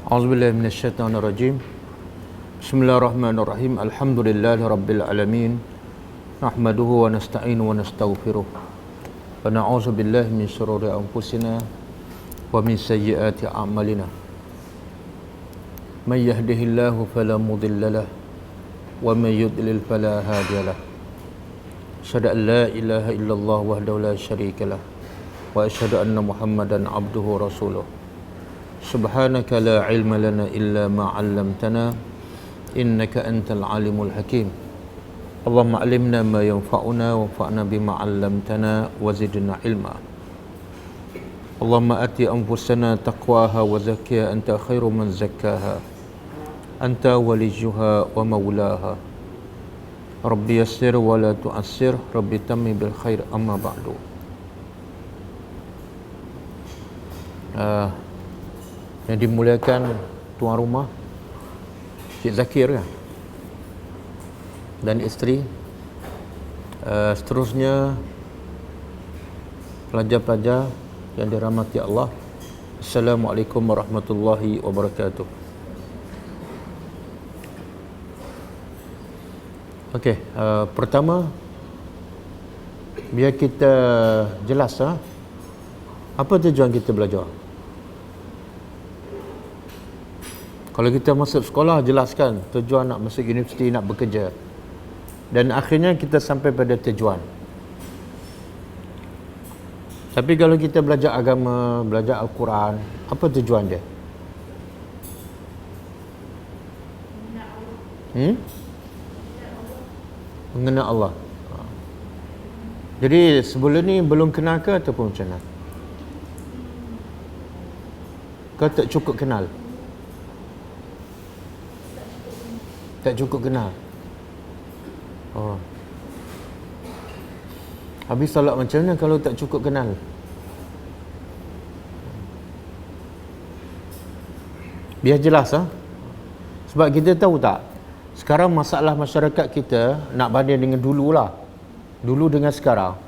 A'udzubillahi minasyaitonirrajim. Bismillahirrahmanirrahim. Alhamdulillahi rabbil alamin. Nahmaduhu wa nasta'inu wa nastaghfiruh. Wa na'udzu billahi min shururi anfusina wa min sayyiati a'malina. May yahdihillahu fala mudilla lahu wa may yudlil fala hadiya lahu. Asyhadu an la ilaha illallah wahdahu la syarika lahu wa asyhadu anna Muhammadan abduhu wa rasuluh. Subhanaka la ilma lana illa ma 'allamtana innaka antal alimul hakim. Allahumma 'allimna ma yanfa'una wanfa'na bima 'allamtana wa zidna ilma. Allahumma ati anfusana taqwaha wa zakkiha anta khairu man zakkaha anta waliyuha wa maulaha. Rabbi yassir wa la tu'assir, Rabbi tammi bil khair, amma ba'du. Yang dimuliakan tuan rumah Cik Zakir kan? Dan isteri, seterusnya pelajar-pelajar yang dirahmati Allah, Assalamualaikum warahmatullahi wabarakatuh. Okey, pertama biar kita jelas apa tujuan kita belajar. Kalau kita masuk sekolah, jelaskan tujuan nak masuk universiti, nak bekerja. Dan akhirnya kita sampai pada tujuan. Tapi kalau kita belajar agama, belajar Al-Quran, apa tujuan dia? Mengenal Allah. Jadi sebelum ni belum kenal ke ataupun macam mana? Kau tak cukup kenal? Tak cukup kenal. Oh. Habis solat macam mana kalau tak cukup kenal? Biar jelas Sebab kita tahu tak, sekarang masalah masyarakat kita nak banding dengan dulu lah. Dulu dengan sekarang,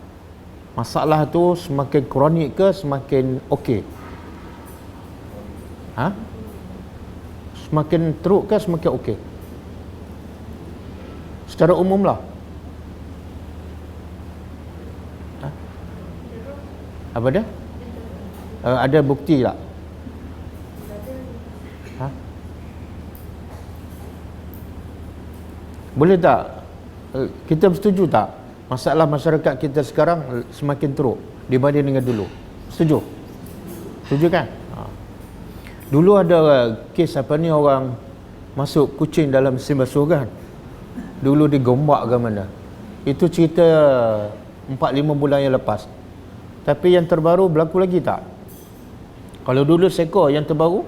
masalah tu semakin kronik ke semakin okey? Semakin teruk ke semakin okey? Secara umum lah. Apa dia? Ada bukti tak? Boleh tak? Kita bersetuju tak? Masalah masyarakat kita sekarang semakin teruk dibanding dengan dulu. Setuju? Setuju kan? Dulu ada kes orang masuk kucing dalam mesin basuh kan? Dulu digombak ke mana? Itu cerita 4-5 bulan yang lepas. Tapi yang terbaru berlaku lagi tak? Kalau dulu seekor, yang terbaru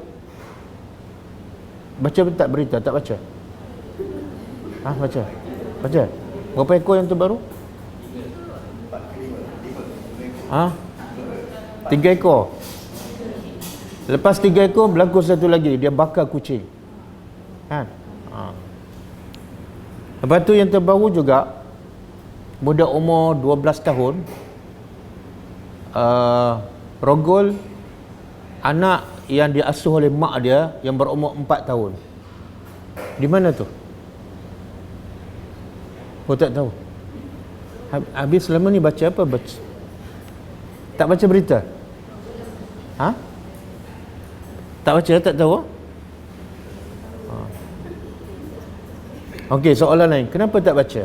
baca tak berita? Tak baca? Baca? Baca? Berapa ekor yang terbaru? 3 ekor. Lepas 3 ekor berlaku satu lagi, dia bakar kucing kan? Lepas tu yang terbaru juga, budak umur 12 tahun rogol anak yang diasuh oleh mak dia yang berumur 4 tahun. Di mana tu? Oh, tak tahu. Habis selama ni baca apa? Tak baca berita? Tak baca, tak tahu? Okey, soalan lain. Kenapa tak baca?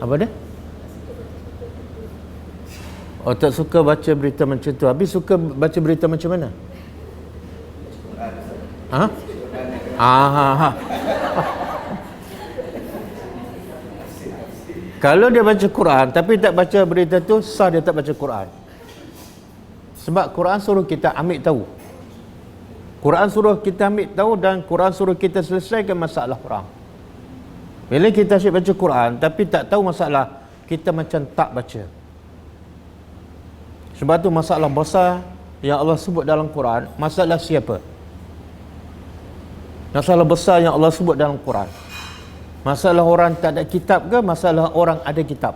Apa dia? Oh, tak suka baca berita macam tu. Habis suka baca berita macam mana? Kalau dia baca Quran tapi tak baca berita tu, sah dia tak baca Quran. Sebab Quran suruh kita ambil tahu. Quran suruh kita ambil tahu dan Quran suruh kita selesaikan masalah orang. Bila kita asyik baca Quran tapi tak tahu masalah, kita macam tak baca. Sebab tu masalah besar yang Allah sebut dalam Quran, masalah siapa? Masalah besar yang Allah sebut dalam Quran, masalah orang tak ada kitab ke masalah orang ada kitab?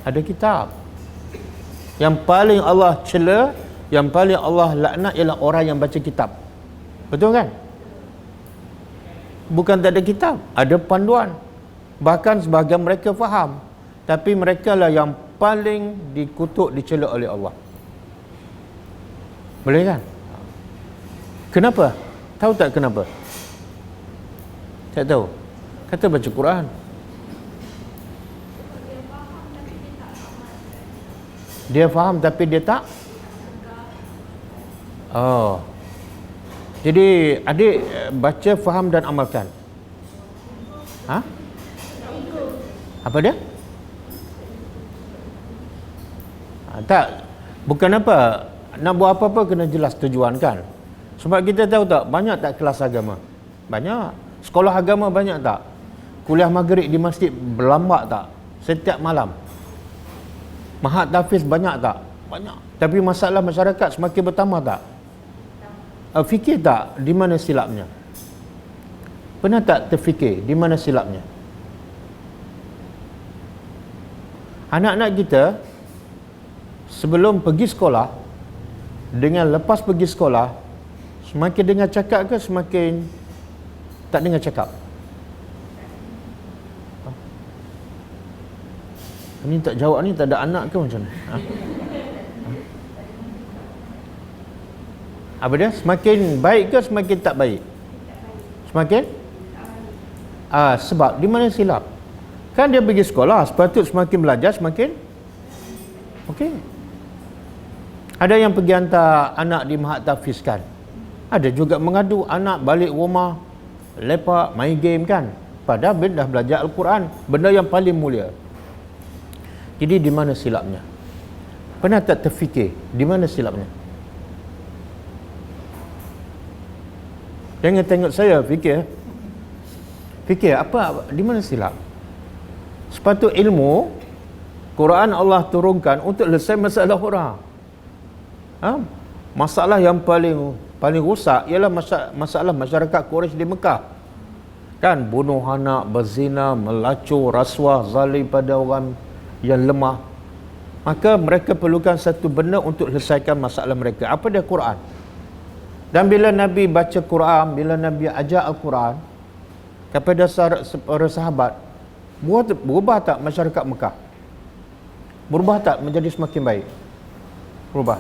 Ada kitab. Yang paling Allah cela yang paling Allah laknat ialah orang yang baca kitab. Betul kan? Bukan tak ada kitab, ada panduan. Bahkan sebahagian mereka faham, tapi mereka lah yang paling dikutuk, dicela oleh Allah. Boleh kan? Kenapa? Tahu tak kenapa? Tak tahu. Kata baca Quran. Dia faham tapi dia tak. Oh. Jadi adik baca, faham dan amalkan. Ha? Apa dia? Tak. Bukan apa. Nak buat apa-apa kena jelas tujuan kan. Sebab kita tahu tak, banyak tak kelas agama? Banyak. Sekolah agama banyak tak? Kuliah maghrib di masjid berlambak tak? Setiap malam. Mahat tahfiz banyak tak? Banyak. Tapi masalah masyarakat semakin bertambah tak? Fikir tak di mana silapnya? Pernah tak terfikir di mana silapnya? Anak-anak kita sebelum pergi sekolah dengan lepas pergi sekolah, semakin dengar cakap ke semakin tak dengar cakap? Ini tak jawab ni, tak ada anak ke macam mana? Apa dia? Semakin baik ke semakin tak baik? Semakin? Sebab di mana silap? Kan dia pergi sekolah, sepatutnya semakin belajar semakin okey. Ada yang pergi hantar anak di mahat tahfiz kan? Ada juga mengadu anak balik rumah lepak, main game kan? Padahal dah belajar Al-Quran, benda yang paling mulia. Jadi di mana silapnya? Pernah tak terfikir di mana silapnya? Jangan tengok saya, fikir apa, di mana silap? Sepatutnya ilmu Quran Allah turunkan untuk selesai masalah orang. Masalah yang paling rusak ialah masalah masyarakat Quraisy di Mekah. Kan bunuh anak, berzina, melacur, rasuah, zalim pada orang yang lemah. Maka mereka perlukan satu benda untuk selesaikan masalah mereka. Apa dia? Quran. Dan bila Nabi baca Quran, bila Nabi ajar Al-Quran kepada para sahabat, berubah tak masyarakat Mekah? Berubah tak menjadi semakin baik? Berubah.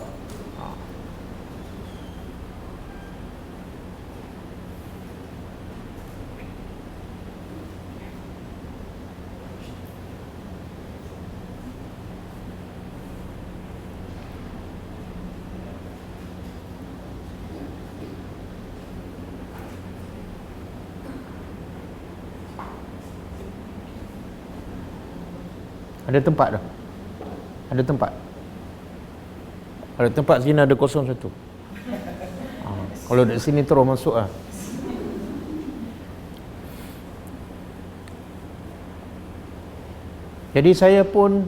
Ada tempat dah. Ada tempat. Ada tempat sini ada 01. Kalau dari sini terus masuk lah. Jadi saya pun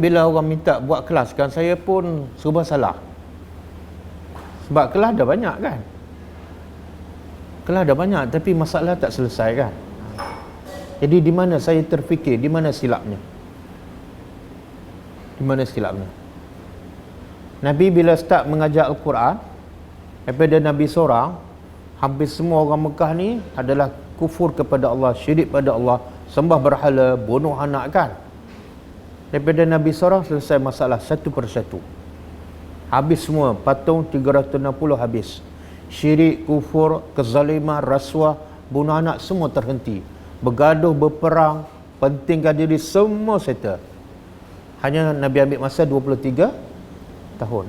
bila orang minta buat kelas kan, saya pun serba salah. Sebab kelas dah banyak kan. Kelas dah banyak tapi masalah tak selesai kan. Jadi di mana saya terfikir, di mana silapnya? Di mana silapnya? Nabi bila start mengajar Al-Quran, daripada Nabi seorang, hampir semua orang Mekah ni adalah kufur kepada Allah, syirik pada Allah, sembah berhala, bunuh anak kan. Daripada Nabi seorang selesai masalah satu persatu. Habis semua, patung 360 habis. Syirik, kufur, kezaliman, rasuah, bunuh anak semua terhenti. Bergaduh, berperang, pentingkan diri, semua settle. Hanya Nabi ambil masa 23 tahun.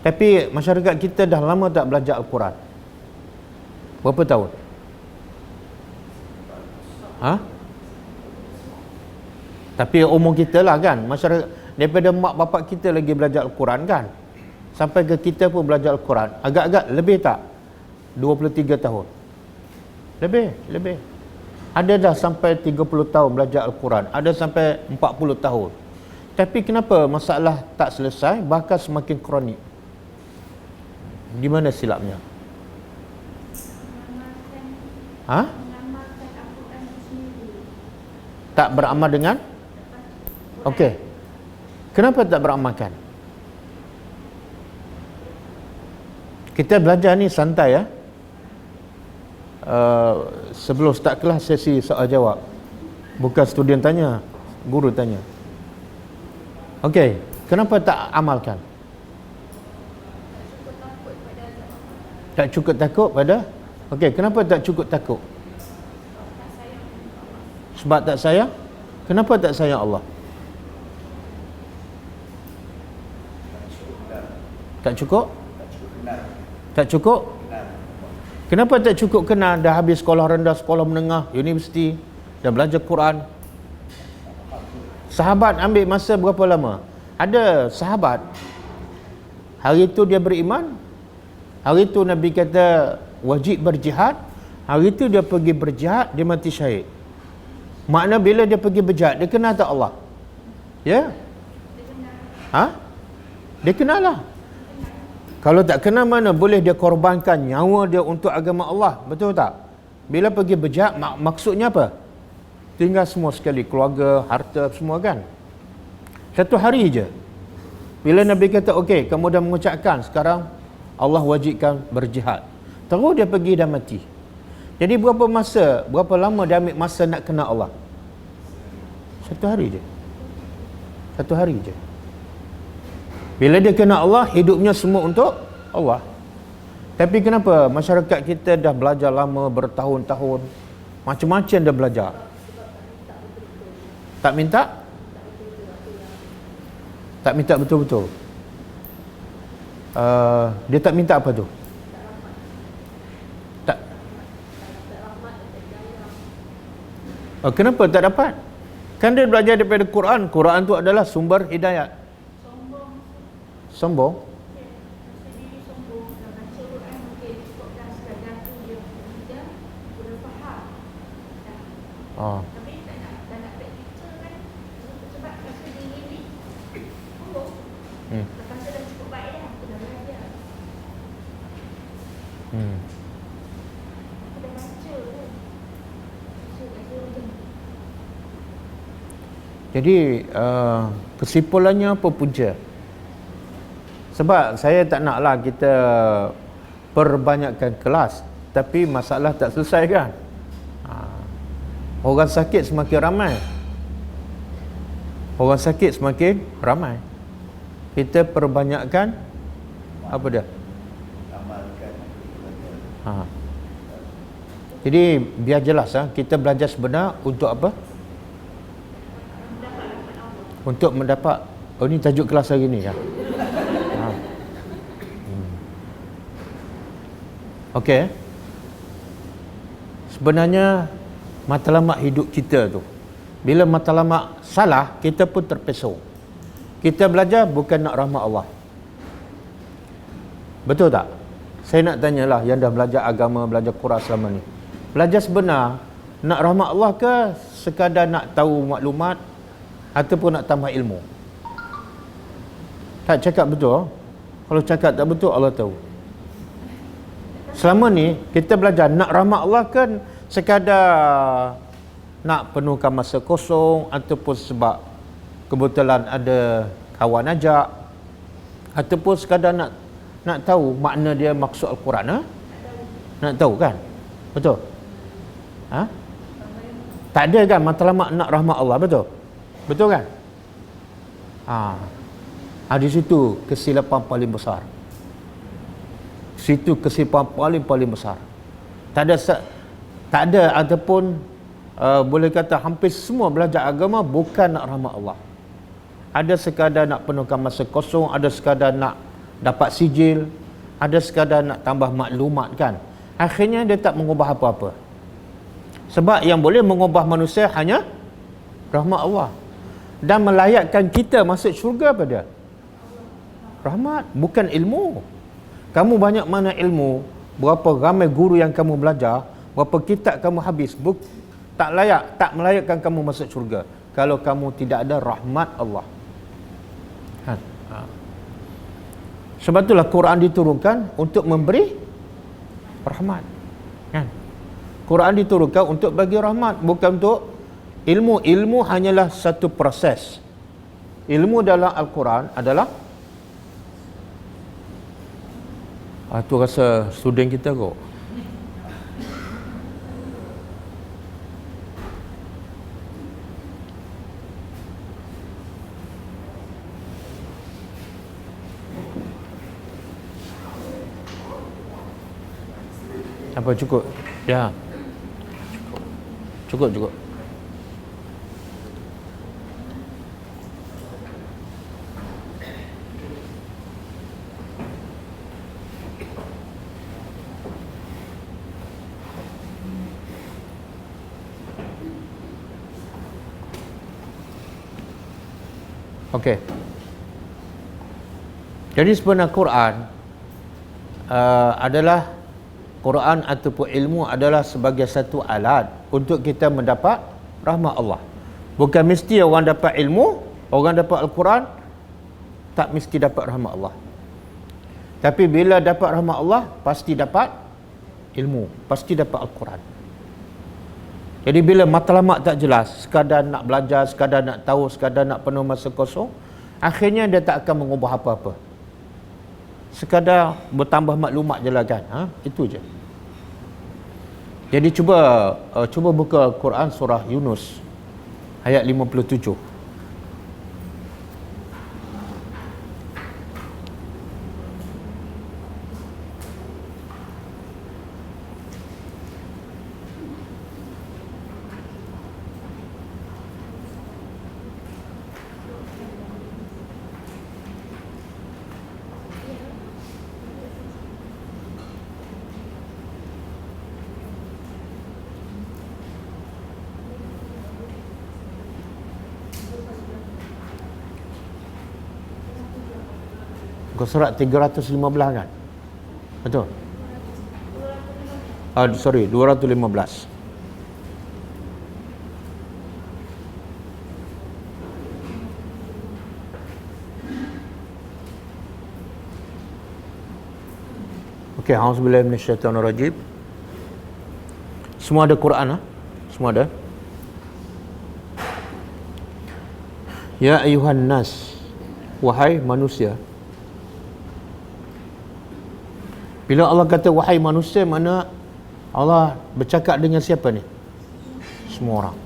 Tapi masyarakat kita dah lama tak belajar Al-Quran. Berapa tahun? Tapi umur kita lah kan, masyarakat daripada mak bapak kita lagi belajar Al-Quran kan, sampai ke kita pun belajar Al-Quran. Agak-agak lebih tak? 23 tahun. Lebih. Ada dah sampai 30 tahun belajar Al-Quran, ada sampai 40 tahun. Tapi kenapa masalah tak selesai, bahkan semakin kronik? Di mana silapnya? Tak beramal dengan? Okey. Kenapa tak beramalkan? Kita belajar ni santai ya. Sebelum start kelas sesi soal jawab. Bukan student tanya, guru tanya. Okey, kenapa tak amalkan? Tak cukup takut pada? Okey, kenapa tak cukup takut? Sebab tak sayang? Kenapa tak sayang Allah? Tak cukup? Tak cukup? Kenapa tak cukup kenal? Dah habis sekolah rendah, sekolah menengah, universiti, dah belajar Quran. Sahabat ambil masa berapa lama? Ada sahabat, hari itu dia beriman, hari itu Nabi kata wajib berjihad, hari itu dia pergi berjihad, dia mati syahid. Makna bila dia pergi berjihad, dia kenal tak Allah? Ya? Ha? Dia kenal lah. Kalau tak kenal, mana boleh dia korbankan nyawa dia untuk agama Allah? Betul tak? Bila pergi berjihad, maksudnya apa? Tinggal semua sekali, keluarga, harta, semua kan? Satu hari je. Bila Nabi kata, okey, kamu dah mengucapkan, sekarang Allah wajibkan berjihad. Terus dia pergi dan mati. Jadi berapa lama dia ambil masa nak kenal Allah? Satu hari je. Satu hari je. Bila dia kenal Allah, hidupnya semua untuk Allah. Tapi kenapa masyarakat kita dah belajar lama, bertahun-tahun, macam-macam dah belajar. Tak minta? Tak minta betul-betul. Dia tak minta apa tu? Tak. Kenapa tak dapat? Kan dia belajar daripada Quran. Quran tu adalah sumber hidayat. Sombong? Oh. Jadi kesimpulannya apa punca? Sebab saya tak naklah kita perbanyakkan kelas, tapi masalah tak selesai kan. Orang sakit semakin ramai. Orang sakit semakin ramai. Kita perbanyakkan apa dia? Jadi biar jelas kita belajar sebenar untuk apa? Untuk mendapat. Oh, ni tajuk kelas hari ni kan? Okey. Sebenarnya matlamat hidup kita tu, bila matlamat salah, kita pun terpesong. Kita belajar bukan nak rahmat Allah. Betul tak? Saya nak tanyalah yang dah belajar agama, belajar Quran selama ni. Belajar sebenar nak rahmat Allah ke sekadar nak tahu maklumat ataupun nak tambah ilmu? Tak cakap betul. Kalau cakap tak betul, Allah tahu. Selama ni kita belajar nak rahmat Allah kan sekadar nak penuhkan masa kosong, ataupun sebab kebetulan ada kawan ajak, ataupun sekadar nak tahu makna dia, maksud Al-Quran. Nak tahu kan? Betul? Tak ada kan matlamat nak rahmat Allah, betul? Betul kan? Di situ kesilapan paling besar. Situ kesilapan paling besar. Tak ada ataupun boleh kata hampir semua belajar agama bukan nak rahmat Allah. Ada sekadar nak penuhkan masa kosong, ada sekadar nak dapat sijil, ada sekadar nak tambah maklumat kan. Akhirnya dia tak mengubah apa-apa. Sebab yang boleh mengubah manusia hanya rahmat Allah. Dan melayakkan kita masuk syurga pada rahmat, bukan ilmu. Kamu banyak mana ilmu, berapa ramai guru yang kamu belajar, berapa kitab kamu habis, tak melayakkan kamu masuk syurga kalau kamu tidak ada rahmat Allah. Sebab itulah Quran diturunkan untuk memberi rahmat. Quran diturunkan untuk bagi rahmat, bukan untuk ilmu. Ilmu hanyalah satu proses. Ilmu dalam Al-Quran adalah Tu rasa student kita kok. Apa cukup? Ya. Cukup. Okey. Jadi sebenarnya Quran adalah Quran ataupun ilmu adalah sebagai satu alat untuk kita mendapat rahmat Allah. Bukan mesti orang dapat ilmu, orang dapat Al-Quran tak mesti dapat rahmat Allah. Tapi bila dapat rahmat Allah, pasti dapat ilmu, pasti dapat Al-Quran. Jadi bila matlamat tak jelas, sekadar nak belajar, sekadar nak tahu, sekadar nak penuh masa kosong, akhirnya dia tak akan mengubah apa-apa. Sekadar bertambah maklumat je lah kan. Itu je. Jadi cuba buka Quran surah Yunus ayat 57. Surat 315 kan? Betul? 215. Okey, auzubillahi minasyaitonirrajim. Semua ada Quran, Semua ada. Ya ayuhan nas, wahai manusia. Bila Allah kata wahai manusia, mana Allah bercakap dengan siapa ni? Semua orang.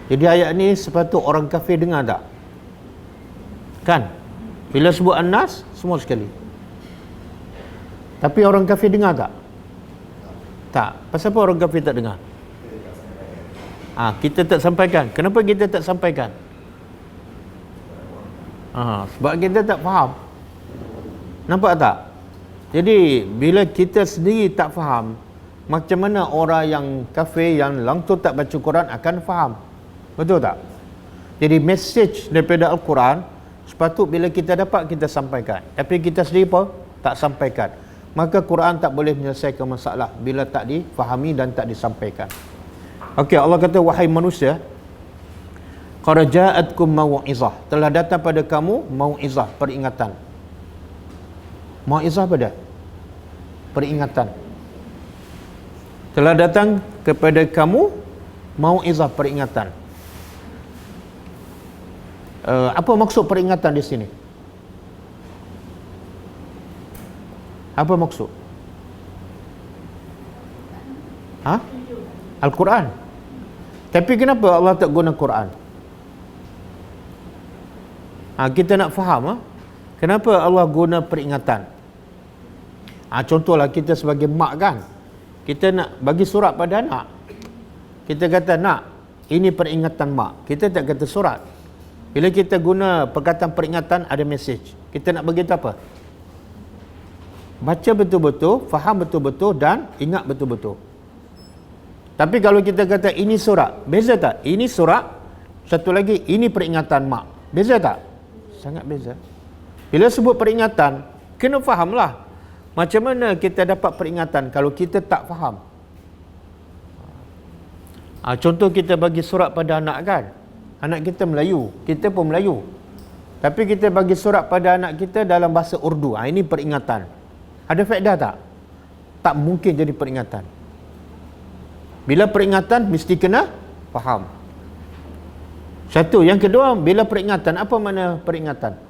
Jadi ayat ni sepatut orang kafir dengar tak? Kan? Bila sebut an-nas, semua sekali. Tapi orang kafir dengar tak? Tak. Pasal apa orang kafir tak dengar? Kita tak sampaikan. Kenapa kita tak sampaikan? Sebab kita tak faham. Nampak tak? Jadi bila kita sendiri tak faham, macam mana orang yang kafir, yang langsung tak baca Quran akan faham? Betul tak? Jadi message daripada Al-Quran sepatut bila kita dapat kita sampaikan. Tapi kita sendiri pun tak sampaikan. Maka Quran tak boleh menyelesaikan masalah bila tak difahami dan tak disampaikan. Okey, Allah kata wahai manusia, qad ja'atkum mau'izah, telah datang pada kamu mau'izah, peringatan. Mau'izah apa dia? Peringatan. Telah datang kepada kamu mau'izah, peringatan. Apa maksud peringatan di sini? Apa maksud? Al-Quran. Tapi kenapa Allah tak guna Quran? Kita nak faham, kenapa Allah guna peringatan? Contohlah kita sebagai mak kan, kita nak bagi surat pada anak, kita kata nak, ini peringatan mak, kita tak kata surat. Bila kita guna perkataan peringatan, ada message. Kita nak bagi apa? Baca betul-betul, faham betul-betul dan ingat betul-betul. Tapi kalau kita kata ini surat, beza tak? Ini surat, satu lagi ini peringatan mak, beza tak? Sangat beza. Bila sebut peringatan, kena fahamlah. Macam mana kita dapat peringatan kalau kita tak faham? Contoh kita bagi surat pada anak kan, anak kita Melayu, kita pun Melayu, tapi kita bagi surat pada anak kita dalam bahasa Urdu. Ini peringatan. Ada faedah tak? Tak mungkin jadi peringatan. Bila peringatan mesti kena faham. Satu. Yang kedua, bila peringatan, apa makna peringatan?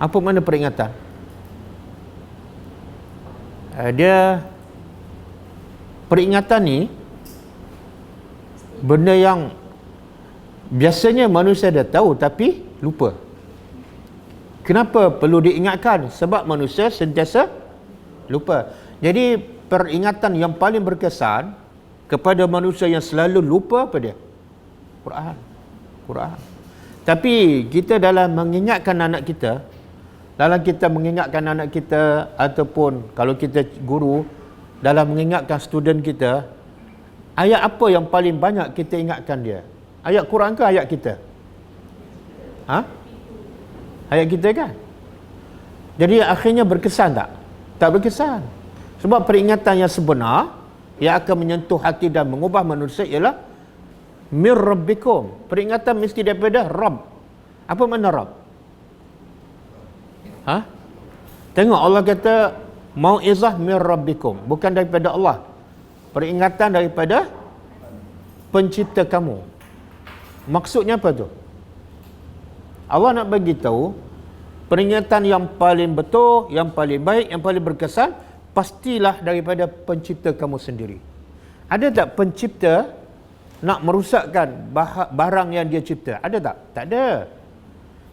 Apa makna peringatan? Dia peringatan ni benda yang biasanya manusia dah tahu tapi lupa. Kenapa perlu diingatkan? Sebab manusia sentiasa lupa. Jadi peringatan yang paling berkesan kepada manusia yang selalu lupa apa dia? Quran. Tapi kita dalam mengingatkan anak kita, ataupun kalau kita guru dalam mengingatkan student kita, ayat apa yang paling banyak kita ingatkan dia? Ayat Quran ke ayat kita? Ayat kita kan? Jadi akhirnya berkesan tak? Tak berkesan. Sebab peringatan yang sebenar yang akan menyentuh hati dan mengubah manusia ialah mir rabbikum. Peringatan mesti daripada Rabb. Apa makna Rabb? Tengok Allah kata mau'izah mir rabbikum, bukan daripada Allah. Peringatan daripada pencipta kamu. Maksudnya apa tu? Allah nak bagi tahu peringatan yang paling betul, yang paling baik, yang paling berkesan pastilah daripada pencipta kamu sendiri. Ada tak pencipta nak merosakkan barang yang dia cipta? Ada tak? Tak ada.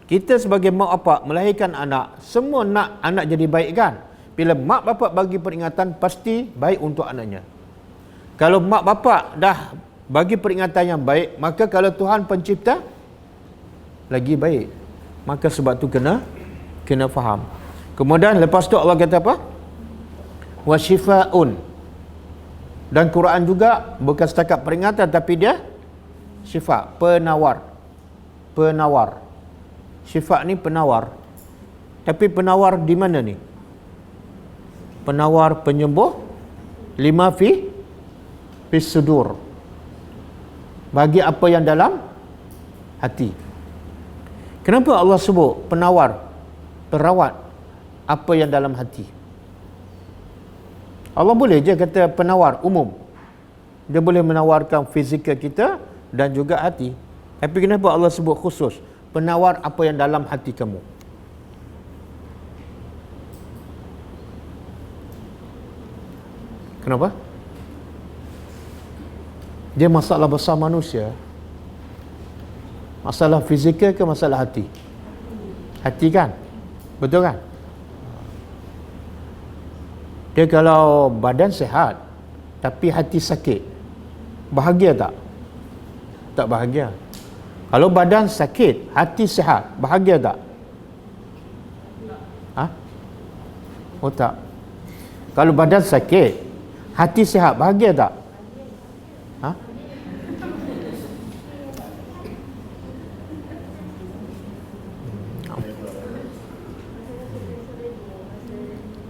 Kita sebagai mak bapak melahirkan anak, semua nak anak jadi baik kan? Bila mak bapak bagi peringatan, pasti baik untuk anaknya. Kalau mak bapak dah bagi peringatan yang baik, maka kalau Tuhan pencipta lagi baik. Maka sebab tu kena faham. Kemudian lepas tu Allah kata apa? Wa shifaun. Dan Quran juga bukan setakat peringatan tapi dia syifa, penawar. Syifa ni penawar. Tapi penawar di mana ni? Penawar penyembuh lima fi sudur. Bagi apa yang dalam hati. Kenapa Allah sebut penawar, perawat apa yang dalam hati? Allah boleh je kata penawar umum. Dia boleh menawarkan fizikal kita dan juga hati. Tapi kenapa Allah sebut khusus penawar apa yang dalam hati kamu? Kenapa? Dia masalah besar manusia. Masalah fizikal ke masalah hati? Hati kan? Betul kan? Dia kalau badan sihat tapi hati sakit, bahagia tak? Tak bahagia. Kalau badan sakit, hati sihat, bahagia tak? Oh tak. Kalau badan sakit, hati sihat, bahagia tak?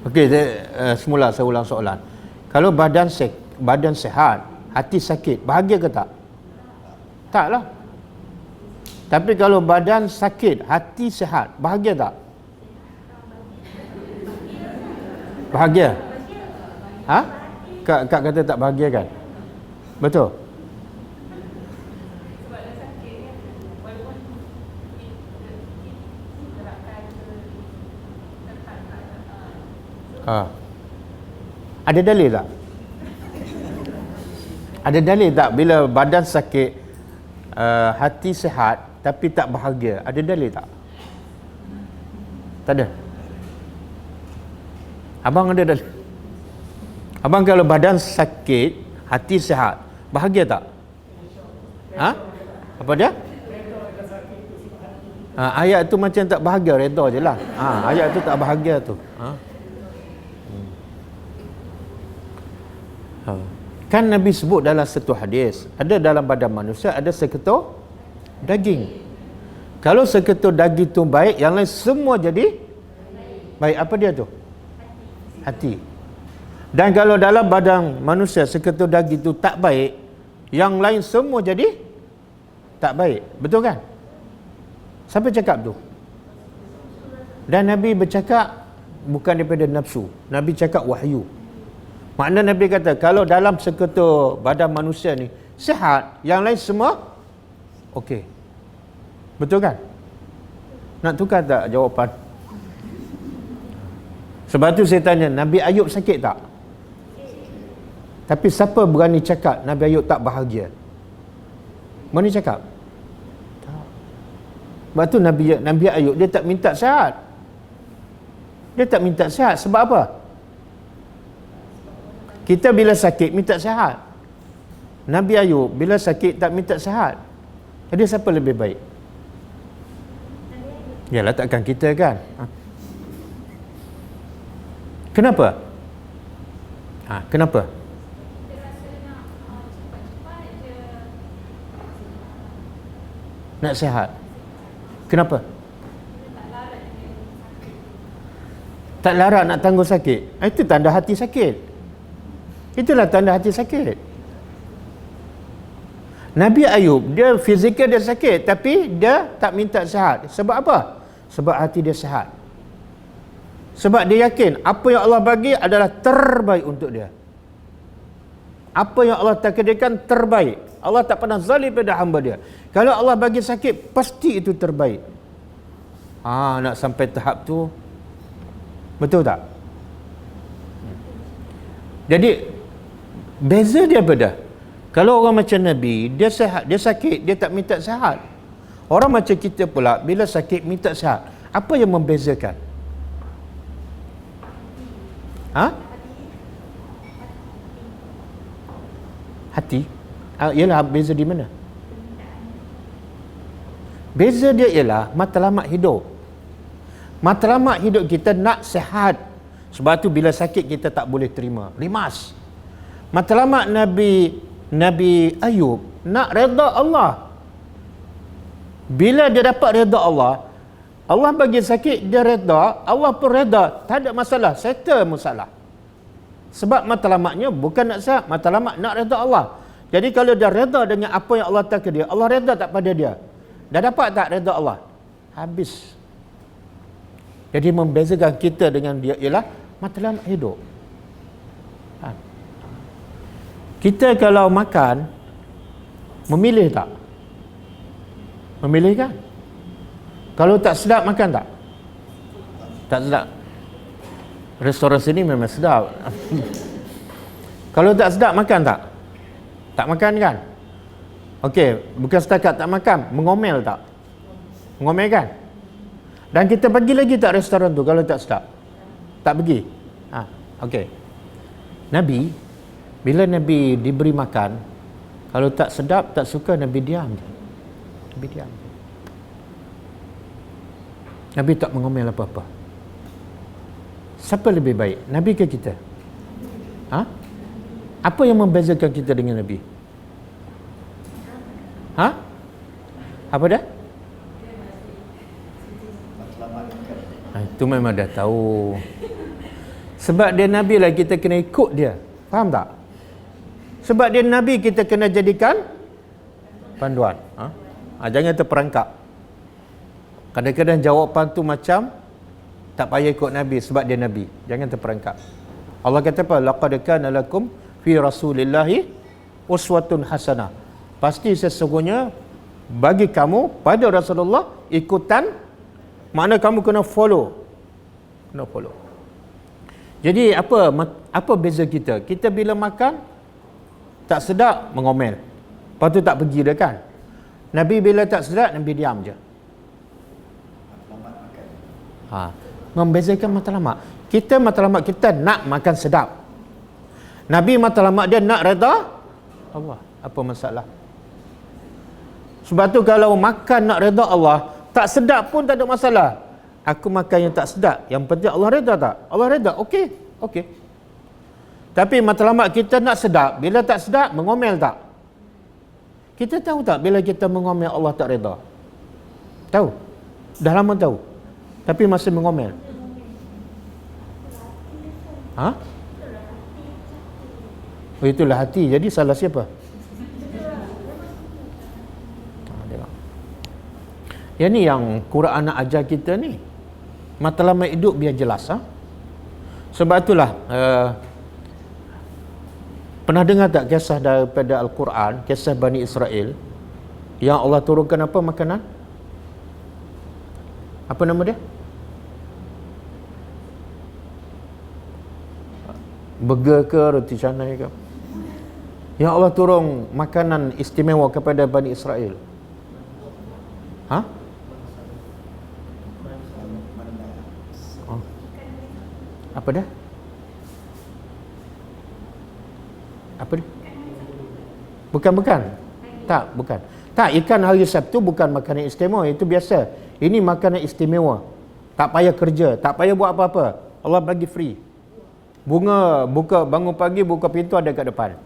Okey, semula saya ulang soalan. Kalau badan sihat, hati sakit, bahagia ke tak? Taklah. Tapi kalau badan sakit, hati sihat, bahagia tak? Bahagia. Kak kata tak bahagia kan? Betul? Ada dalil tak? Ada dalil tak bila badan sakit, hati sihat tapi tak bahagia? Ada dalil tak? Tak ada. Abang ada dalil? Abang kalau badan sakit, hati sihat, bahagia tak? Apa dia? Ayat tu macam tak bahagia, reda je lah. Ayat tu tak bahagia tu. Kan Nabi sebut dalam satu hadis, ada dalam badan manusia ada seketul daging. Kalau seketul daging tu baik, yang lain semua jadi baik. Apa dia tu? Hati. Dan kalau dalam badan manusia seketul daging tu tak baik, yang lain semua jadi tak baik. Betul kan? Siapa cakap tu? Dan Nabi bercakap bukan daripada nafsu. Nabi cakap wahyu. Makna Nabi kata, kalau dalam seketul badan manusia ni sihat, yang lain semua okey. Betul kan? Nak tukar tak jawapan? Sebab tu saya tanya, Nabi Ayub sakit tak? Tapi siapa berani cakap Nabi Ayub tak bahagia? Mana cakap? Tak. Sebab tu Nabi Ayub dia tak minta sihat. Dia tak minta sihat. Sebab apa? Kita bila sakit minta sihat. Nabi Ayub bila sakit tak minta sihat. Jadi siapa lebih baik? Yalah, takkan kita kan? Kenapa? Kenapa? Nak sihat. Kenapa? Tak larat nak tangguh sakit. Itu tanda hati sakit. Itulah tanda hati sakit. Nabi Ayub, dia fizikal dia sakit, tapi dia tak minta sihat. Sebab apa? Sebab hati dia sihat. Sebab dia yakin apa yang Allah bagi adalah terbaik untuk dia. Apa yang Allah takdirkan terbaik. Allah tak pernah zalim pada hamba dia. Kalau Allah bagi sakit, pasti itu terbaik. Nak sampai tahap tu, betul tak? Jadi beza dia beda. Kalau orang macam Nabi, dia sihat, dia sakit, dia tak minta sihat. Orang macam kita pula, bila sakit minta sihat. Apa yang membezakan? Hati? Ialah beza di mana? Beza dia ialah matlamat hidup. Matlamat hidup kita nak sihat. Sebab tu bila sakit kita tak boleh terima. Rimas. Matlamat Nabi Ayub nak redha Allah. Bila dia dapat redha Allah, Allah bagi sakit, dia redha, Allah pun redha, tak ada masalah, settle masalah. Sebab matlamatnya bukan nak sihat, matlamat nak redha Allah. Jadi kalau dia redha dengan apa yang Allah takdir, Allah redha tak pada dia? Dah dapat tak redha Allah? Habis. Jadi membezakan kita dengan dia ialah matlamat hidup. Kita kalau makan, memilih tak? Memilih kan? Kalau tak sedap, makan tak? Tak sedap. Restoran sini memang sedap. Kalau tak sedap, makan tak? Tak makan kan? Okey, bukan setakat tak makan, mengomel tak? Mengomel kan? Dan kita pergi lagi tak restoran tu kalau tak sedap? Tak pergi? Okey. Nabi, bila Nabi diberi makan, kalau tak sedap, tak suka, Nabi diam. Nabi diam. Nabi tak mengomel apa-apa. Siapa lebih baik? Nabi ke kita? Apa yang membezakan kita dengan Nabi? Apa dah? Itu memang dah tahu. Sebab dia Nabi lah, kita kena ikut dia. Faham tak? Sebab dia Nabi, kita kena jadikan panduan. Jangan terperangkap. Kadang-kadang jawapan tu macam tak payah ikut Nabi sebab dia Nabi. Jangan terperangkap. Allah kata apa? Laqad kana lakum fi rasulillahi uswatun hasanah. Pasti sesungguhnya bagi kamu pada Rasulullah ikutan, makna kamu kena follow. Kena follow. Jadi apa beza kita? Kita bila makan tak sedap, mengomel. Lepas tu tak pergi dah kan? Nabi bila tak sedap, Nabi diam je. Membezakan matlamat. Matlamat kita nak makan sedap. Nabi matlamat dia nak redha Allah. Apa masalah? Sebab tu kalau makan nak redha Allah, tak sedap pun tak ada masalah. Aku makan yang tak sedap, yang penting Allah redha tak? Allah redha, okey. Tapi matlamat kita nak sedap, bila tak sedap, mengomel tak? Kita tahu tak bila kita mengomel Allah tak redha? Tahu? Dah lama tahu. Tapi masih mengomel. Itulah hati. Jadi salah siapa? Yang ni yang Quran nak ajar kita ni. Matlamat hidup biar jelas. Sebab itulah pernah dengar tak kisah daripada Al-Quran, kisah Bani Israel yang Allah turunkan apa makanan? Apa nama dia? Burger ke, roti canai ke. Ya Allah turun makanan istimewa kepada Bani Israel. Ha? Oh. Apa dah? Apa dia? Bukan. Tak, bukan. Tak, ikan hari Sabtu bukan makanan istimewa. Itu biasa. Ini makanan istimewa. Tak payah kerja, tak payah buat apa-apa. Allah bagi free. Bunga, bangun pagi, buka pintu ada kat depan.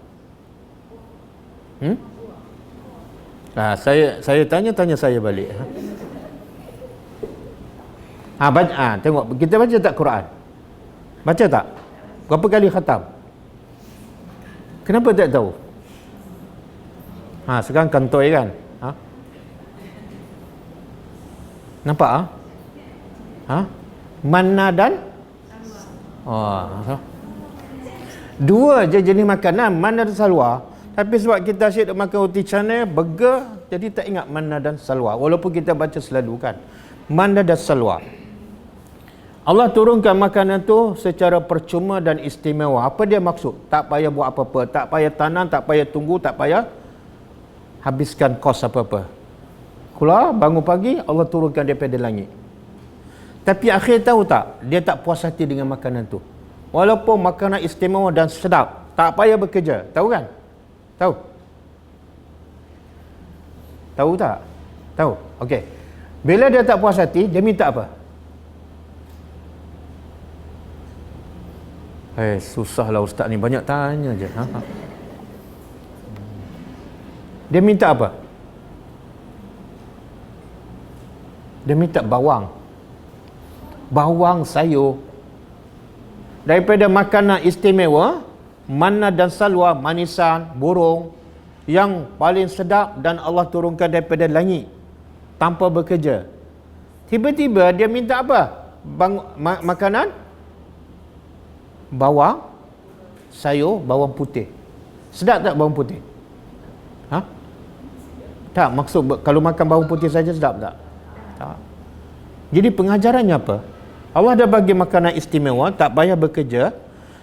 Saya tanya saya balik. Tengok, kita baca tak Quran? Baca tak? Berapa kali khatam? Kenapa tak tahu? Sekarang kantoi kan? Nampak Manna dan dua je jenis makanan, manna dan salwa. Tapi sebab kita asyik makan roti canai, burger, jadi tak ingat manna dan salwa. Walaupun kita baca selalu kan. Manna dan salwa. Allah turunkan makanan tu secara percuma dan istimewa. Apa dia maksud? Tak payah buat apa-apa, tak payah tanam, tak payah tunggu, tak payah habiskan kos apa-apa. Keluar, bangun pagi, Allah turunkan daripada langit. Tapi akhir tahu tak? Dia tak puas hati dengan makanan tu. Walaupun makanan istimewa dan sedap, tak payah bekerja. Tahu kan? Tahu? Tahu tak? Tahu. Okey. Bila dia tak puas hati, dia minta apa? Susahlah ustaz ni, banyak tanya je. Dia minta apa? Dia minta bawang. Bawang sayur. Daripada makanan istimewa, manna dan salwa, manisan, burung yang paling sedap dan Allah turunkan daripada langit tanpa bekerja. Tiba-tiba dia minta apa? Makanan bawang sayur, bawang putih. Sedap tak bawang putih? Tak, maksud kalau makan bawang putih saja sedap tak? Tak. Jadi pengajarannya apa? Allah dah bagi makanan istimewa, tak payah bekerja.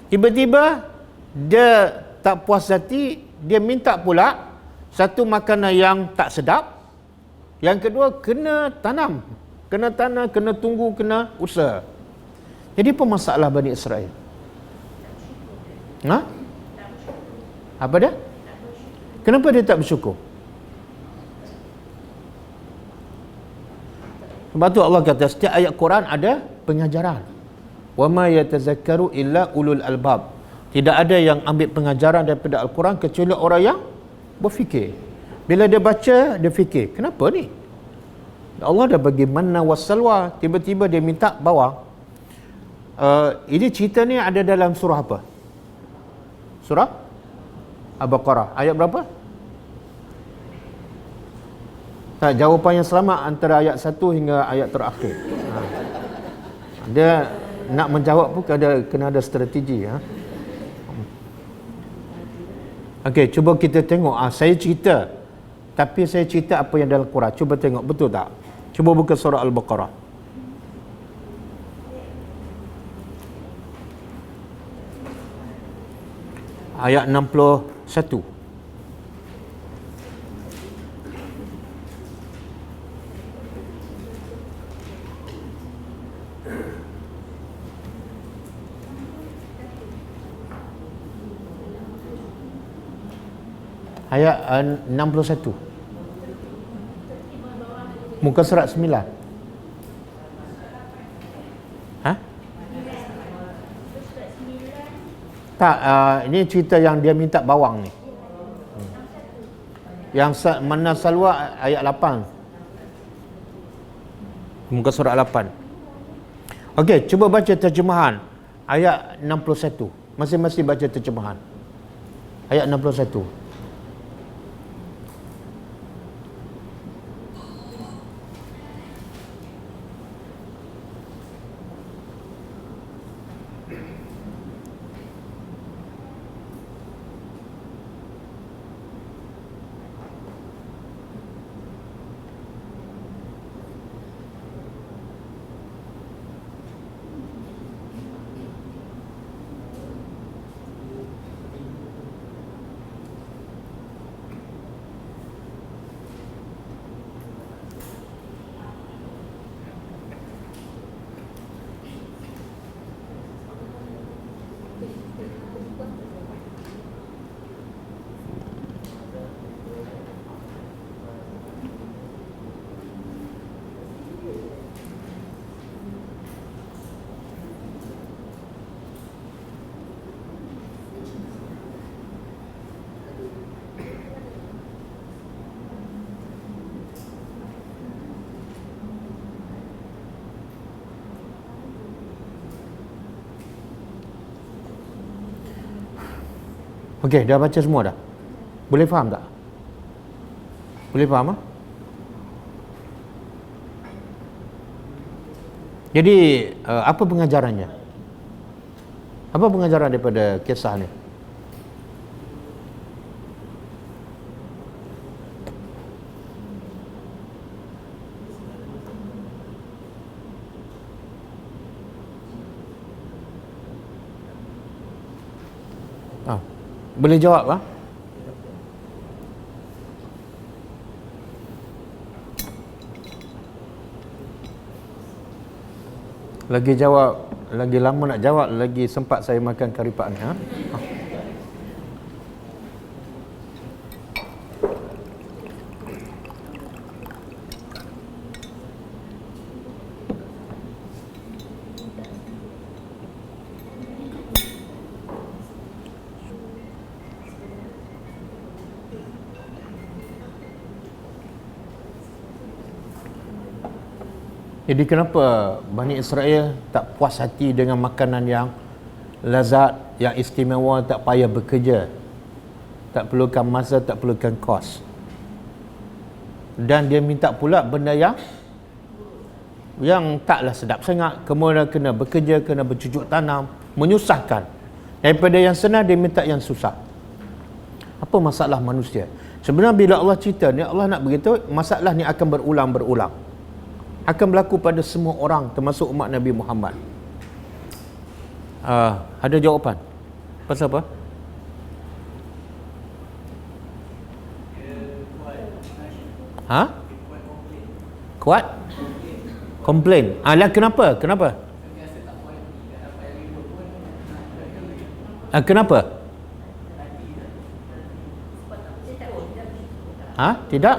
Tiba-tiba dia tak puas hati, dia minta pula satu makanan yang tak sedap. Yang kedua, kena tanam, kena tunggu, kena usaha. Jadi apa masalah Bani Israel? Apa dia? Kenapa dia tak bersyukur? Sebab tu Allah kata setiap ayat Quran ada pengajaran. Wa ma yatazakkaru illa ulul albab. Tidak ada yang ambil pengajaran daripada Al-Quran kecuali orang yang berfikir. Bila dia baca, dia fikir, kenapa ni? Allah dah bagi manna wassalwa, tiba-tiba dia minta bawang. Ini cerita ni ada dalam surah apa? Surah Al-Baqarah. Ayat berapa? Tak, jawapan yang selamat antara ayat 1 hingga ayat terakhir. Dia nak menjawab pun kena ada strategi. Okey, cuba kita tengok. Saya cerita, tapi saya cerita apa yang dalam Quran. Cuba tengok, betul tak? Cuba buka surah Al-Baqarah. Ayat 61. Ayat 61. Muka surat 9. Tak, ini cerita yang dia minta bawang ni. Yang mana salwa ayat 8. Muka surat 8. Okey, cuba baca terjemahan ayat 61. Masing-masing baca terjemahan. Ayat 61. Okey, dah baca semua dah? Boleh faham tak? Boleh faham? Jadi apa pengajarannya? Apa pengajaran daripada kisah ni? Boleh jawab lah? Lagi jawab, lagi lama nak jawab, lagi sempat saya makan kari pak ni. Jadi kenapa Bani Israel tak puas hati dengan makanan yang lazat, yang istimewa, tak payah bekerja, tak perlukan masa, tak perlukan kos, dan dia minta pula benda yang taklah sedap sangat, kemudian kena bekerja, kena bercucuk tanam, menyusahkan. Daripada yang senang dia minta yang susah. Apa masalah manusia? Sebenarnya bila Allah cerita ni, Allah nak beritahu masalah ni akan berulang-berulang, akan berlaku pada semua orang, termasuk umat Nabi Muhammad. Ada jawapan? Pasal apa? Kuat? Komplain. Kenapa? Kenapa? Kenapa? Tidak?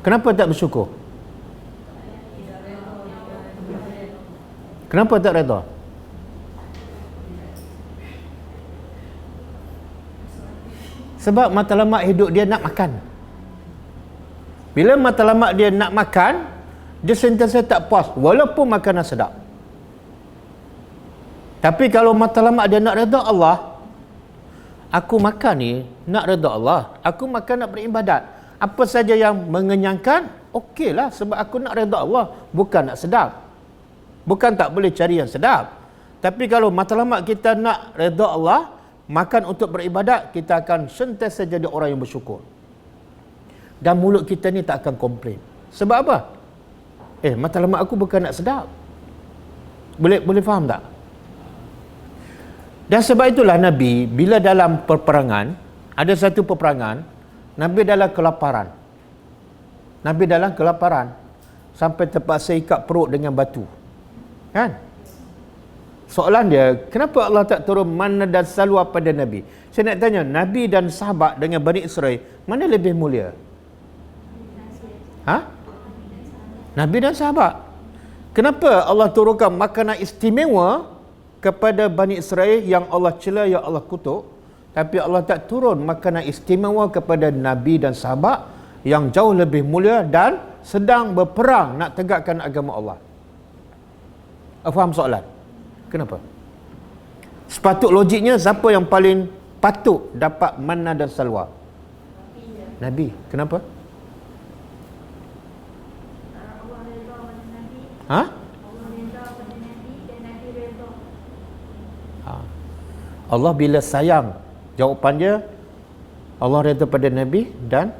Kenapa tak bersyukur? Kenapa tak redha? Sebab matlamat hidup dia nak makan. Bila matlamat dia nak makan, dia sentiasa tak puas walaupun makanan sedap. Tapi kalau matlamat dia nak redha Allah, aku makan ni nak redha Allah, aku makan nak beribadat, apa saja yang mengenyangkan, okeylah, sebab aku nak redha Allah, bukan nak sedap. Bukan tak boleh cari yang sedap. Tapi kalau matlamat kita nak redha Allah, makan untuk beribadat, kita akan sentiasa jadi orang yang bersyukur. Dan mulut kita ni tak akan komplain. Sebab apa? Matlamat aku bukan nak sedap. Boleh faham tak? Dan sebab itulah Nabi, bila dalam peperangan, ada satu peperangan, Nabi dalam kelaparan. Sampai terpaksa ikat perut dengan batu. Kan? Soalan dia, kenapa Allah tak turun manna dan salwa pada Nabi? Saya nak tanya, Nabi dan sahabat dengan Bani Israel, mana lebih mulia? Nabi dan sahabat. Kenapa Allah turunkan makanan istimewa kepada Bani Israel yang Allah cela, yang Allah kutuk, tapi Allah tak turun makanan istimewa kepada Nabi dan sahabat yang jauh lebih mulia dan sedang berperang nak tegakkan agama Allah? Faham soalan? Kenapa? Sepatut logiknya, siapa yang paling patut dapat manna dan salwa? Nabi. Kenapa? Allah bila sayang, jawapannya Allah redha pada Nabi dan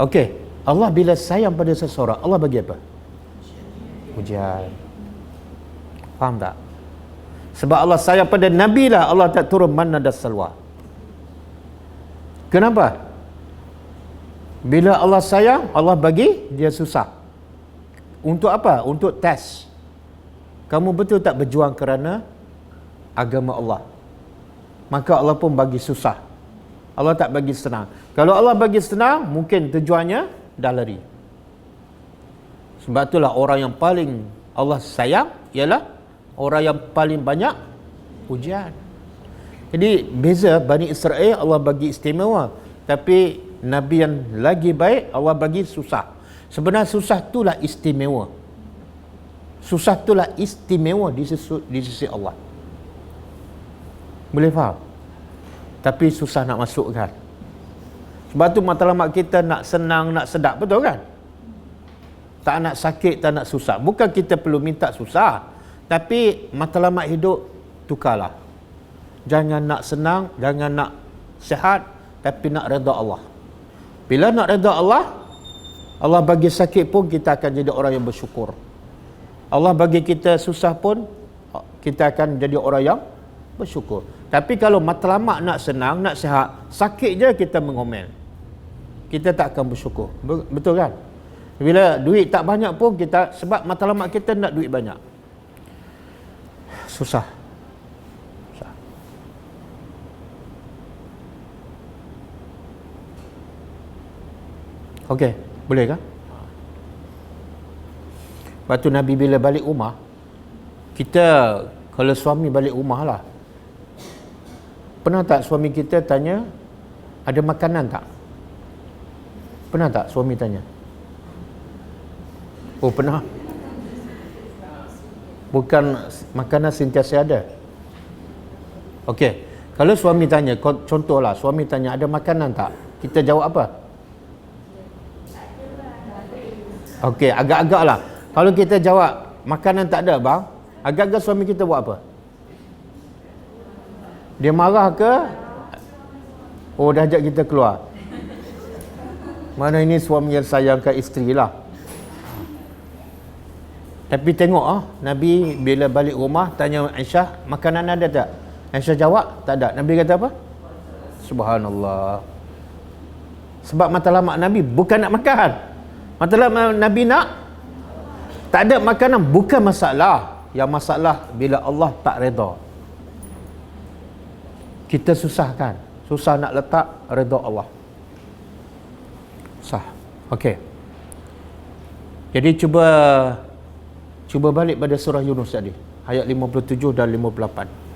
Okey, Allah bila sayang pada seseorang, Allah bagi apa? Ujian. Faham tak? Sebab Allah sayang pada Nabi lah Allah tak turun manna dan salwa. Kenapa? Bila Allah sayang, Allah bagi dia susah. Untuk apa? Untuk test. Kamu betul tak berjuang kerana agama Allah? Maka Allah pun bagi susah. Allah tak bagi senang. Kalau Allah bagi senang, mungkin tujuannya dah lari. Sebab itulah orang yang paling Allah sayang ialah orang yang paling banyak ujian. Jadi beza Bani Israel Allah bagi istimewa, tapi Nabi yang lagi baik Allah bagi susah. Sebenarnya susah itulah istimewa. Susah itulah istimewa di sisi Allah. Boleh faham? Tapi susah nak masuk kan. Sebab tu matlamat kita nak senang, nak sedap, betul kan? Tak nak sakit, tak nak susah. Bukan kita perlu minta susah, tapi matlamat hidup tukarlah. Jangan nak senang, jangan nak sihat, tapi nak redha Allah. Bila nak redha Allah, Allah bagi sakit pun kita akan jadi orang yang bersyukur. Allah bagi kita susah pun kita akan jadi orang yang bersyukur. Tapi kalau matlamat nak senang, nak sihat, sakit je kita mengomel, kita tak akan bersyukur. Betul kan? Bila duit tak banyak pun kita, sebab matlamat kita nak duit banyak, susah. Okey, boleh kan? Lepas tu Nabi bila balik rumah, kita kalau suami balik rumah lah, pernah tak suami kita tanya, ada makanan tak? Pernah tak suami tanya? Oh, pernah. Bukan makanan sentiasa ada. Okey, kalau suami tanya, contohlah suami tanya ada makanan tak? Kita jawab apa? Okey, agak-agak lah. Kalau kita jawab makanan tak ada bang, agak-agak suami kita buat apa? Dia marah ke? Oh, dah ajak kita keluar. Mana ini suami yang sayangkan isteri lah. Tapi tengok Nabi bila balik rumah tanya Aisyah, makanan ada tak? Aisyah jawab, tak ada. Nabi kata apa? Subhanallah. Sebab matlamat Nabi bukan nak makan. Matlamat Nabi nak tak ada makanan, bukan masalah. Yang masalah bila Allah tak redha. Kita susahkan. Susah nak letak redha Allah. Sah. Okey. Jadi cuba balik pada surah Yunus tadi, ayat 57 dan 58.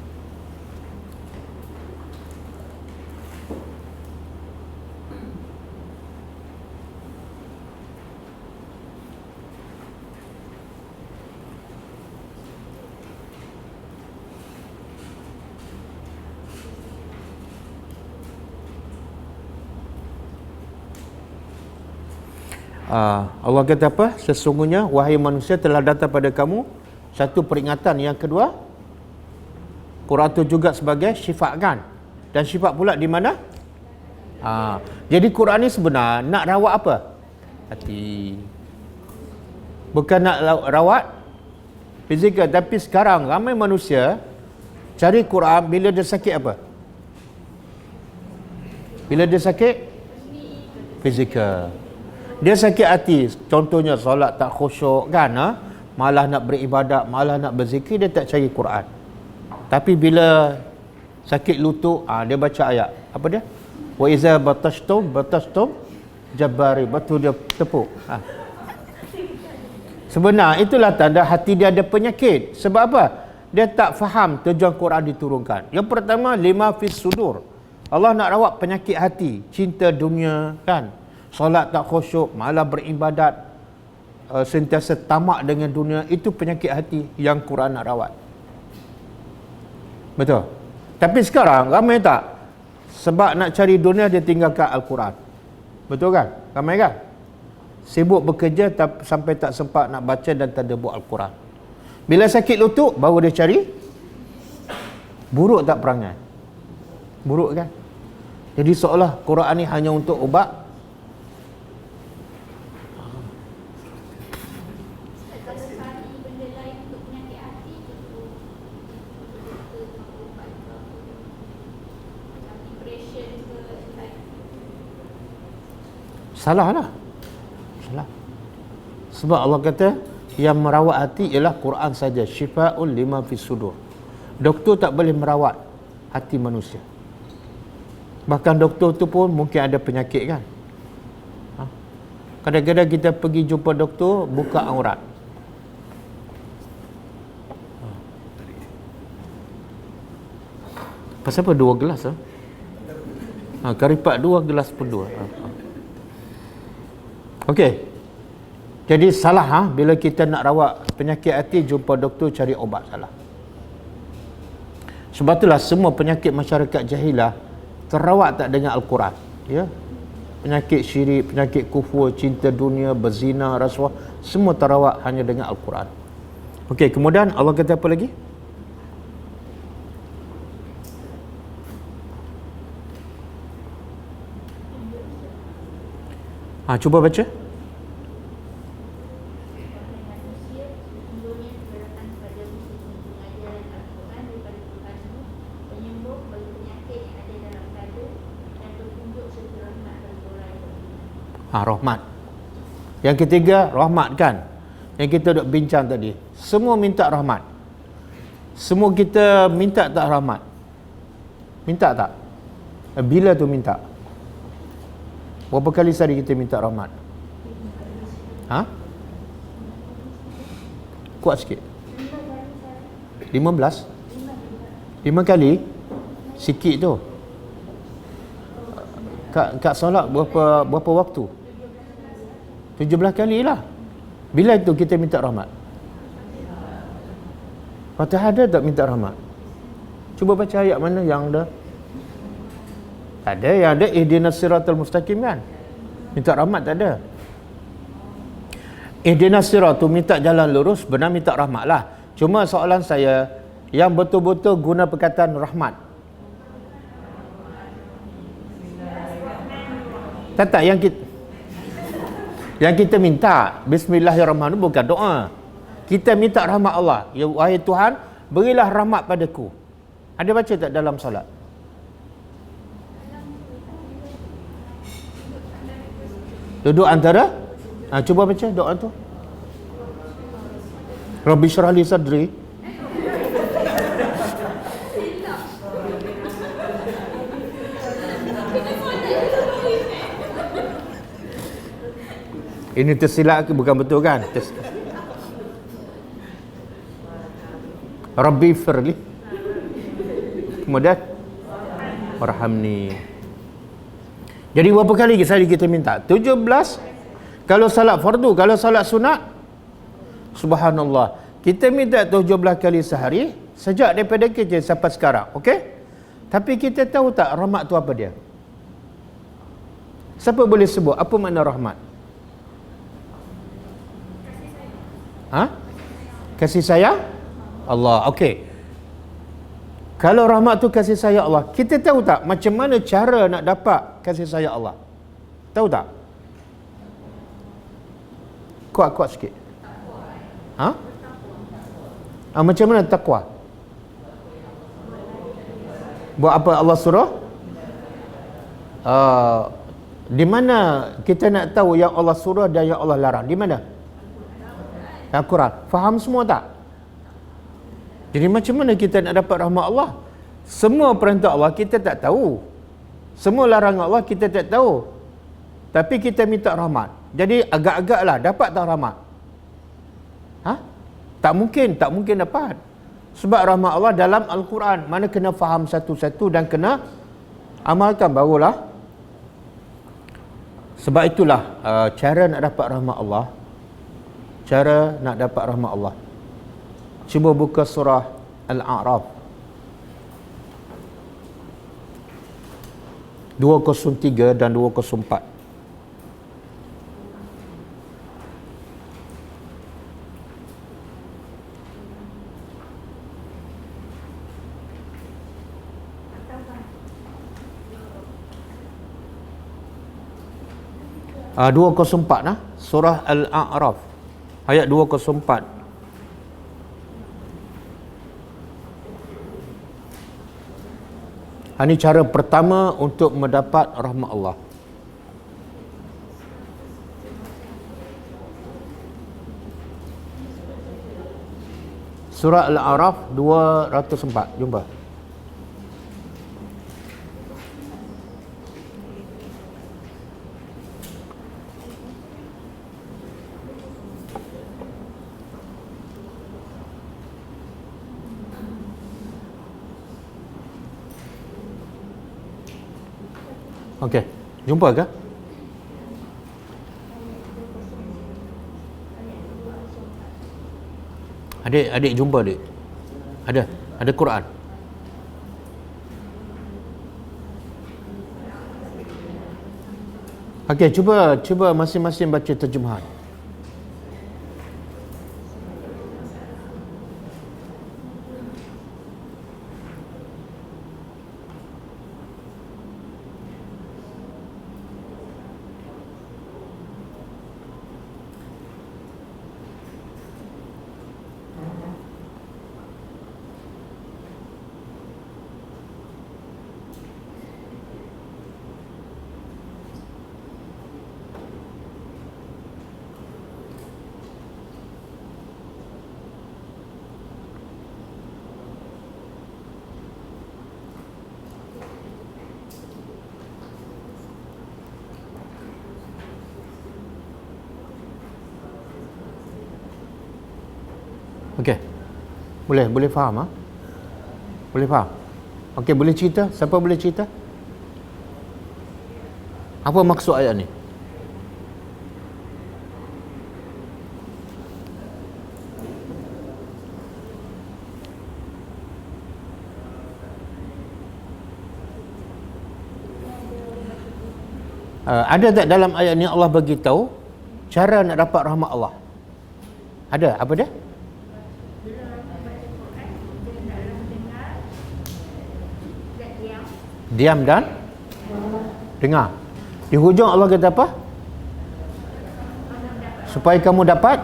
Allah kata apa? Sesungguhnya wahai manusia telah datang pada kamu satu peringatan, yang kedua Quran itu juga sebagai syifa kan, dan syifa pula di mana? Jadi Quran ni sebenar nak rawat apa? Hati, bukan nak rawat fizikal. Tapi sekarang ramai manusia cari Quran bila dia sakit apa? Bila dia sakit fizikal. Dia sakit hati, contohnya solat tak khusyuk kan, malah nak beribadat, malah nak berzikir, dia tak cari Quran. Tapi bila sakit lutut, dia baca ayat. Apa dia? Wa iza batashtum jabbari. Betul, dia tepuk. Sebenar itulah tanda hati dia ada penyakit. Sebab apa? Dia tak faham tujuan Quran diturunkan. Yang pertama, lima fis sudur. Allah nak rawat penyakit hati, cinta dunia kan, solat tak khusyuk, malah beribadat, sentiasa tamak dengan dunia. Itu penyakit hati yang Quran nak rawat. Betul. Tapi sekarang ramai tak? Sebab nak cari dunia dia tinggalkan Al-Quran. Betul kan? Ramai kan? Sibuk bekerja sampai tak sempat nak baca dan tadabbur Al-Quran. Bila sakit lutut baru dia cari. Buruk tak perangai? Buruk kan? Jadi seolah Quran ni hanya untuk ubat. Salah lah. Salah. Sebab Allah kata yang merawat hati ialah Quran saja. Syifa'un lima fis sudur. Doktor tak boleh merawat hati manusia. Bahkan doktor tu pun mungkin ada penyakit kan. Kadang-kadang kita pergi jumpa doktor, buka aurat. Pasal apa 2 gelas? Karipat 2 gelas per 2. Okey. Jadi salah bila kita nak rawat penyakit hati, jumpa doktor cari obat, salah. Sebab itulah semua penyakit masyarakat jahilah terawat tak dengan Al-Quran. Ya. Penyakit syirik, penyakit kufur, cinta dunia, berzina, rasuah, semua terawat hanya dengan Al-Quran. Okey, kemudian Allah kata apa lagi? Cuba baca. Rahmat. Yang ketiga, rahmat kan? Yang kita duk bincang tadi. Semua minta rahmat. Semua kita minta tak rahmat? Minta tak? Bila tu minta? Berapa kali sehari kita minta rahmat? Kuat sikit. 15? 5 kali? Sikit tu. Kat solat berapa waktu? 17 kali lah. Bila itu kita minta rahmat? Fatihah ada tak minta rahmat? Cuba baca ayat mana yang ada. Tak ada. Yang ada ihdinas siratal mustaqim kan? Minta rahmat tak ada. Ihdinas sirat tu minta jalan lurus, benar minta rahmat lah. Cuma soalan saya, yang betul-betul guna perkataan rahmat. Tak, yang kita minta Bismillahirrahmanirrahim bukan doa. Kita minta rahmat Allah. Ya wahai Tuhan, berilah rahmat padaku. Ada baca tak dalam solat? Duduk antara? Cuba baca doa tu. Rabbi syrah li sadri. Ini tersilap ke? Bukan betul kan? Rabbi firli. Kemudian warhamni. Jadi berapa kali sehari kita minta? 17. Kalau salat fardu, kalau salat sunat, subhanallah, kita minta 17 kali sehari sejak daripada kerja sampai sekarang. Okey? Tapi kita tahu tak rahmat tu apa dia? Siapa boleh sebut apa makna rahmat? Kasih sayang Allah. Okey. Kalau rahmat tu kasih sayang Allah, kita tahu tak macam mana cara nak dapat kasih sayang Allah? Tahu tak? Kuat sikit. Macam mana takwa? Buat apa Allah suruh? Di mana kita nak tahu yang Allah suruh dan yang Allah larang? Di mana? Al-Quran. Faham semua tak? Jadi macam mana kita nak dapat rahmat Allah? Semua perintah Allah kita tak tahu. Semua larangan Allah kita tak tahu. Tapi kita minta rahmat. Jadi agak-agaklah dapat tak rahmat? Tak mungkin dapat. Sebab rahmat Allah dalam Al-Quran. Mana kena faham satu-satu dan kena amalkan barulah. Sebab itulah cara nak dapat rahmat Allah. Cara nak dapat rahmat Allah. Cuba buka surah Al-A'raf 203 dan 204. Ah, 204 surah Al-A'raf ayat 204. Ini cara pertama untuk mendapat rahmat Allah. Surah Al-A'raf 204. Jumpa. Okey, jumpa ke? Adik jumpa adik. Ada Quran. Okey, cuba masing-masing baca terjemahan. Okey. Boleh faham, ha? Boleh faham? Okey, boleh cerita? Siapa boleh cerita? Apa maksud ayat ni? Ada tak dalam ayat ni Allah bagi tahu cara nak dapat rahmat Allah? Ada? Apa dia? Diam dan dengar. Di hujung Allah kata apa? Supaya kamu dapat.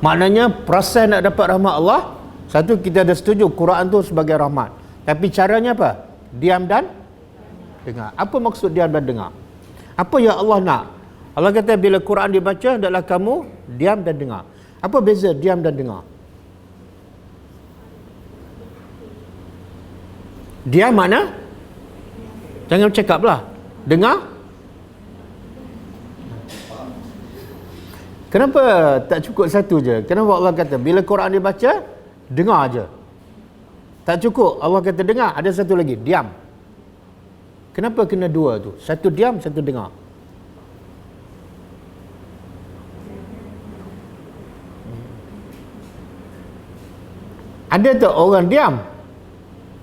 Maknanya proses nak dapat rahmat Allah, satu, kita dah setuju Quran tu sebagai rahmat. Tapi caranya apa? Diam dan dengar. Apa maksud diam dan dengar? Apa yang Allah nak? Allah kata bila Quran dibaca, hendaklah kamu diam dan dengar. Apa beza diam dan dengar? Diam mana? Jangan cakap lah. Dengar? Kenapa tak cukup satu je? Kenapa Allah kata bila Quran dibaca, dengar je? Tak cukup. Allah kata dengar, ada satu lagi, diam. Kenapa kena dua tu? Satu diam, satu dengar. Ada tak orang diam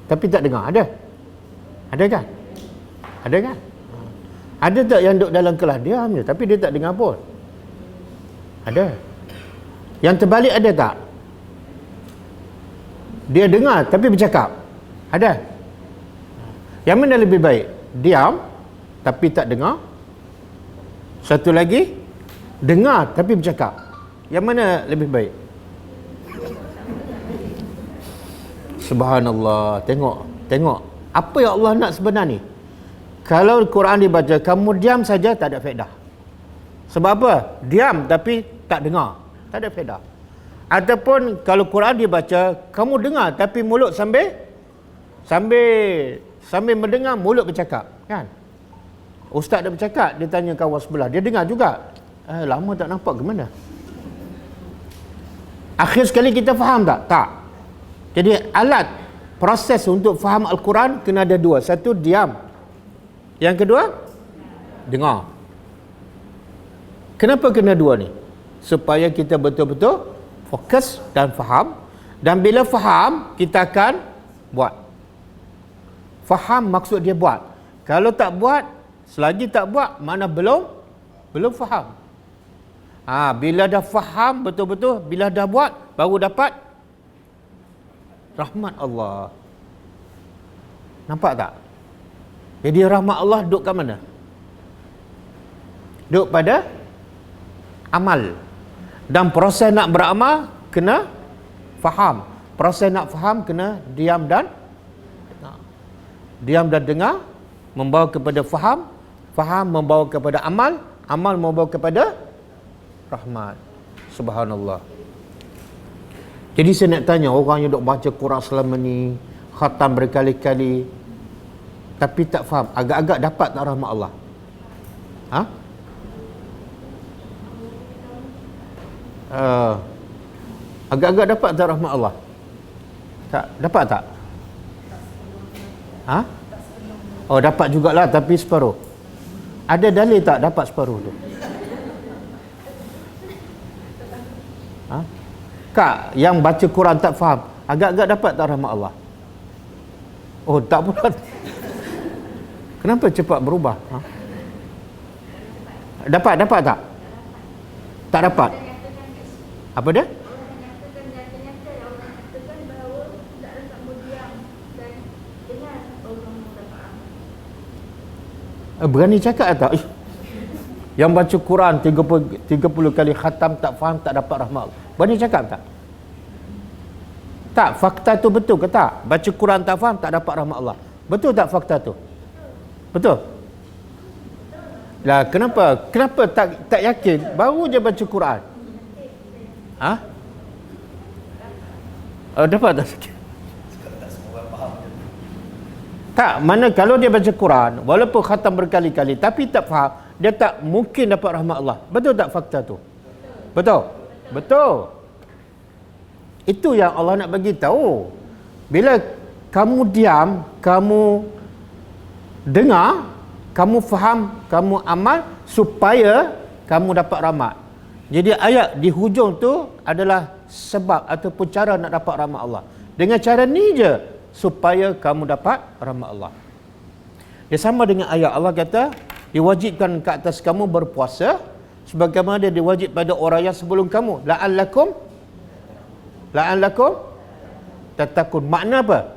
tapi tak dengar? Ada? Ada kan? Ada kan? Ada tak yang duduk dalam kelas diam je tapi dia tak dengar pun? Ada. Yang terbalik ada tak? Dia dengar tapi bercakap? Ada. Yang mana lebih baik? Diam tapi tak dengar? Satu lagi, dengar tapi bercakap. Yang mana lebih baik? Subhanallah. Tengok apa yang Allah nak sebenarnya. Kalau Quran dibaca, kamu diam saja, tak ada faedah. Sebab apa? Diam tapi tak dengar, tak ada faedah. Ataupun kalau Quran dibaca, kamu dengar tapi mulut sambil mendengar, mulut bercakap, kan? Ustaz dah bercakap, dia tanya kawan sebelah, dia dengar juga. Lama tak nampak ke mana? Akhir sekali kita faham tak? Tak. Jadi alat proses untuk faham Al-Quran kena ada dua. Satu, diam. Yang kedua, dengar. Kenapa kena dua ni? Supaya kita betul-betul fokus dan faham. Dan bila faham, kita akan buat. Faham maksud dia buat. Kalau tak buat, selagi tak buat, mana belum faham. Bila dah faham betul-betul, bila dah buat, baru dapat rahmat Allah. Nampak tak? Jadi rahmat Allah duduk kat mana? Duduk pada amal. Dan proses nak beramal kena faham. Proses nak faham kena diam dan dengar. Diam dan dengar membawa kepada faham, faham membawa kepada amal, amal membawa kepada rahmat. Subhanallah. Jadi saya nak tanya, orang yang duk baca Quran selama ni, khatam berkali-kali, tapi tak faham, agak-agak dapat tak rahmat Allah? Agak-agak dapat tak rahmat Allah? Tak, dapat tak? Oh, dapat jugalah tapi separuh. Ada dalil tak dapat separuh tu? Kak, yang baca Quran tak faham, agak-agak dapat tak rahmat Allah? Oh, tak pula. Kenapa cepat berubah? Dapat tak? Tak dapat. Apa dia? Berani cakap tak? Yang baca Quran 30 kali khatam tak faham, tak dapat rahmat Allah. Berani cakap tak? Tak, fakta tu betul ke tak? Baca Quran tak faham, tak dapat rahmat Allah. Betul tak fakta tu? Betul? Lah kenapa? Kenapa tak yakin? Baru je baca Quran. Ha? Dapat tak sikit? Tak, mana kalau dia baca Quran, walaupun khatam berkali-kali tapi tak faham, dia tak mungkin dapat rahmat Allah. Betul tak fakta tu? Betul? Betul. Itu yang Allah nak bagi tahu. Bila kamu diam, kamu dengar, kamu faham, kamu amal supaya kamu dapat rahmat. Jadi ayat di hujung tu adalah sebab ataupun cara nak dapat rahmat Allah. Dengan cara ni je supaya kamu dapat rahmat Allah. Dia sama dengan ayat Allah kata, diwajibkan ke atas kamu berpuasa sebagaimana dia diwajib pada orang yang sebelum kamu. La'allakum tattaqun. Makna apa?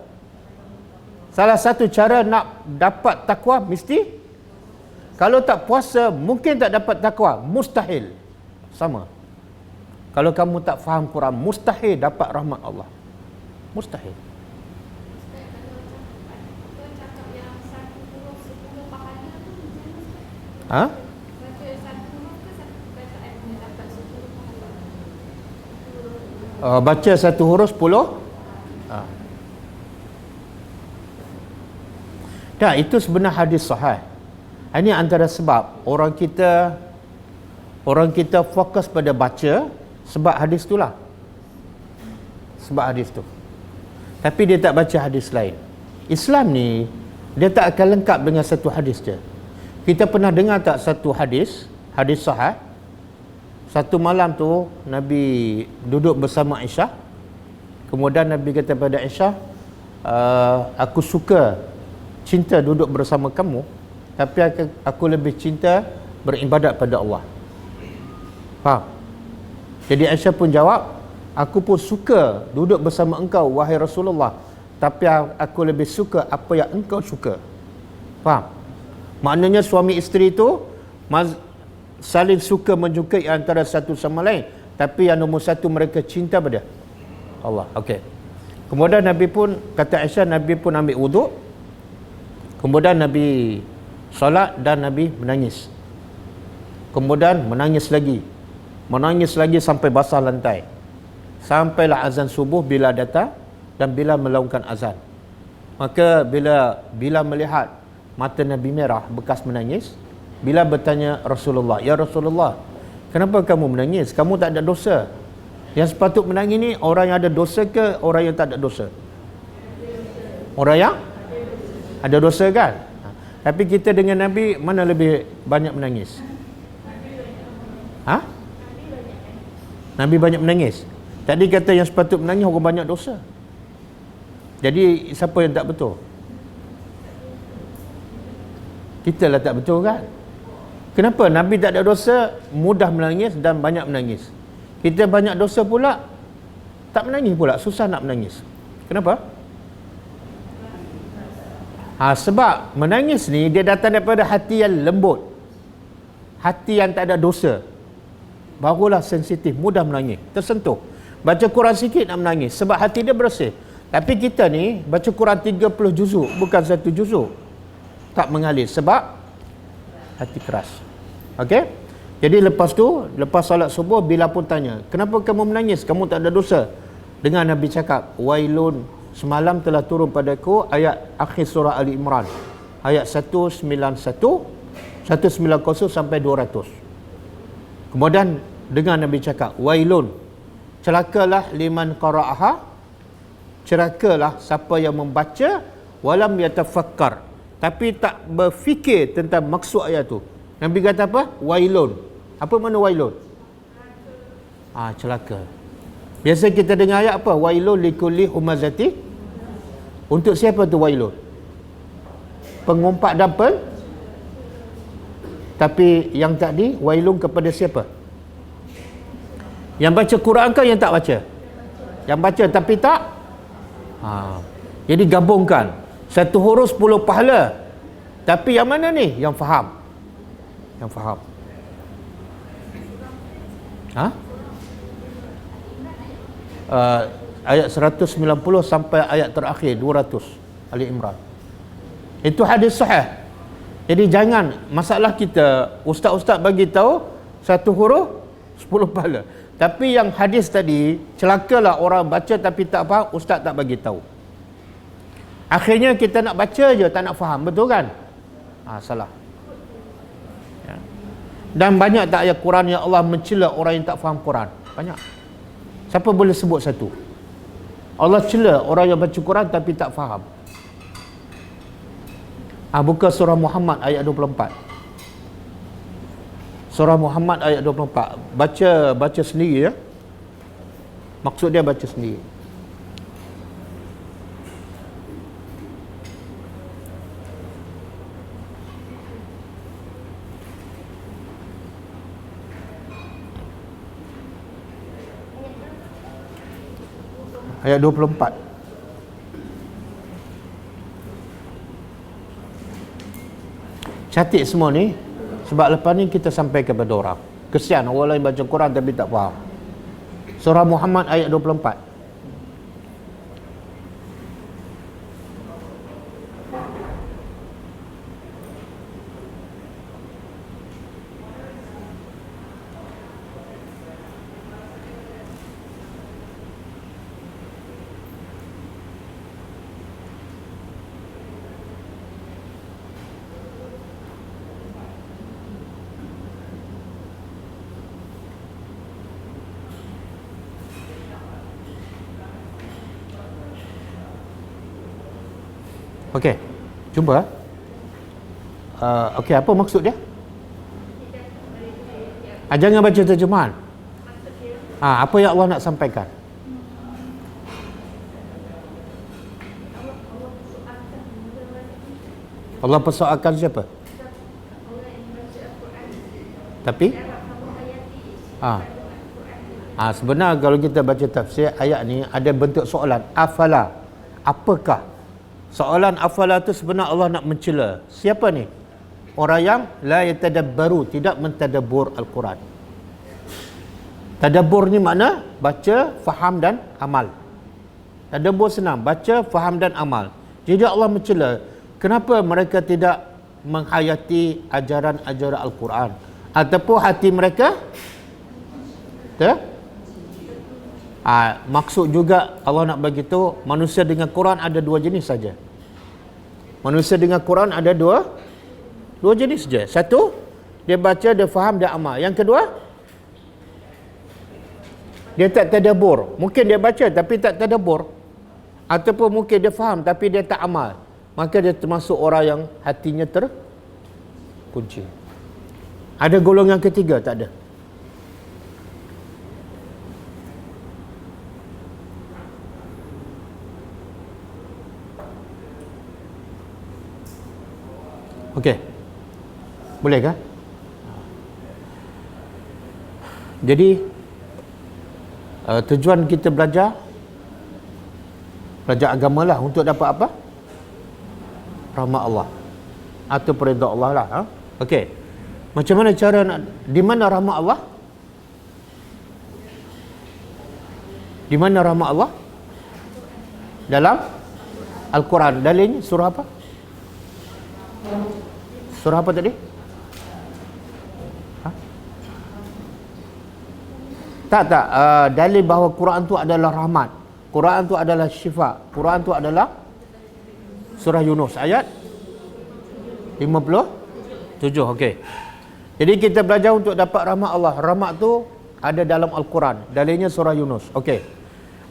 Salah satu cara nak dapat takwa mesti, kalau tak puasa mungkin tak dapat takwa, mustahil. Sama. Kalau kamu tak faham Quran, mustahil dapat rahmat Allah. Mustahil. Ha? Baca satu huruf 10. Dah, itu sebenar hadis sahih. Ini antara sebab orang kita fokus pada baca sebab hadis itulah. Sebab hadis tu. Tapi dia tak baca hadis lain. Islam ni dia tak akan lengkap dengan satu hadis je. Kita pernah dengar tak satu hadis sahih? Satu malam tu Nabi duduk bersama Aisyah. Kemudian Nabi kata pada Aisyah, aku suka cinta duduk bersama kamu, tapi aku lebih cinta beribadat pada Allah. Faham? Jadi Aisyah pun jawab, aku pun suka duduk bersama engkau wahai Rasulullah, tapi aku lebih suka apa yang engkau suka. Faham? Maknanya suami isteri itu saling suka menyukai antara satu sama lain, tapi yang nombor satu mereka cinta pada Allah. Okey. Kemudian Nabi pun, kata Aisyah, Nabi pun ambil wuduk. Kemudian Nabi solat dan Nabi menangis. Kemudian menangis lagi sampai basah lantai. Sampailah azan subuh bila datang dan bila melaungkan azan. Maka bila melihat mata Nabi merah bekas menangis, bila bertanya Rasulullah, ya Rasulullah, kenapa kamu menangis? Kamu tak ada dosa. Yang sepatut menangis ni orang yang ada dosa ke orang yang tak ada dosa? Orang yang ada dosa kan? Tapi kita dengan Nabi mana lebih banyak menangis? Ha? Nabi banyak menangis. Tadi kata yang sepatut menangis orang banyak dosa. Jadi siapa yang tak betul? Kita lah tak betul kan? Kenapa Nabi tak ada dosa mudah menangis dan banyak menangis? Kita banyak dosa pula tak menangis pula, susah nak menangis. Kenapa? Sebab menangis ni dia datang daripada hati yang lembut, hati yang tak ada dosa, barulah sensitif, mudah menangis, tersentuh. Baca Quran sikit nak menangis sebab hati dia bersih. Tapi kita ni baca Quran 30 juzuk, bukan satu juzuk, tak mengalir sebab hati keras. Okey? Jadi lepas tu, lepas solat subuh, bila pun tanya, kenapa kamu menangis? Kamu tak ada dosa. Dengar Nabi cakap, wailun, semalam telah turun padaku ayat akhir surah Ali Imran, ayat 190 sampai 200. Kemudian dengar Nabi cakap, wailun, celakalah liman qara'aha, celakalah siapa yang membaca, walam yatafakkar, tapi tak berfikir tentang maksud ayat tu. Nabi kata apa? Wailun. Apa makna wailun? Celaka. Biasa kita dengar ayat apa? Wailun likulli humazati. Untuk siapa tu wailun? Pengumpat dan Tapi yang tadi, wailun kepada siapa? Yang baca Quran ke yang tak baca? Yang baca tapi tak? Jadi gabungkan. Satu huruf 10 pahala. Tapi yang mana ni? Yang faham. Yang faham. Ayat 190 sampai ayat terakhir 200 Ali Imran. Itu hadis sahih. Jadi jangan, masalah kita ustaz-ustaz bagi tahu satu huruf 10 pahala. Tapi yang hadis tadi, celakalah orang baca tapi tak faham, ustaz tak bagi tahu. Akhirnya kita nak baca je tak nak faham, betul kan? Salah. Ya. Dan banyak tak ayat Quran yang Allah mencela orang yang tak faham Quran? Banyak. Siapa boleh sebut satu? Allah cela orang yang baca Quran tapi tak faham. Buka surah Muhammad ayat 24. Surah Muhammad ayat 24. Baca sendiri ya. Maksud dia baca sendiri. Ayat 24. Catik semua ni, sebab lepas ni kita sampai kepada orang. Kesian orang lain baca Quran tapi tak faham. Surah Muhammad ayat 24. Okey, jumpa. Okey, apa maksud dia? Jangan baca terjemahan. Apa yang Allah nak sampaikan? Allah persoalkan siapa? Tapi sebenarnya kalau kita baca tafsir ayat ni ada bentuk soalan, afala, apakah? Soalan afala tu sebenarnya Allah nak mencela. Siapa ni? Orang yang la yatadabbaru, tidak mentadabbur Al-Quran. Tadabbur ni makna baca, faham dan amal. Tadabbur senang, baca, faham dan amal. Jadi Allah mencela, kenapa mereka tidak menghayati ajaran-ajaran Al-Quran? Ataupun hati mereka maksud juga Allah nak bagi tahu manusia dengan Quran ada dua jenis saja. Manusia dengan Quran ada dua jenis saja. Satu, dia baca, dia faham, dia amal. Yang kedua, dia tak tadabbur. Mungkin dia baca tapi tak tadabbur. Ataupun mungkin dia faham tapi dia tak amal. Maka dia termasuk orang yang hatinya terkunci. Ada golongan ketiga? Tak ada. Okey. Boleh kah? Jadi tujuan kita belajar agama lah untuk dapat apa? Rahmat Allah atau perintah Allah lah. Okey. Macam mana cara nak, di mana rahmat Allah? Di mana rahmat Allah? Dalam Al-Quran. Dalilnya surah apa? Surah apa tadi? Tak. Dalil bahawa Quran tu adalah rahmat. Quran tu adalah syifa. Quran tu adalah surah Yunus ayat 57. Okey. Jadi kita belajar untuk dapat rahmat Allah. Rahmat tu ada dalam Al-Quran. Dalilnya surah Yunus. Okey.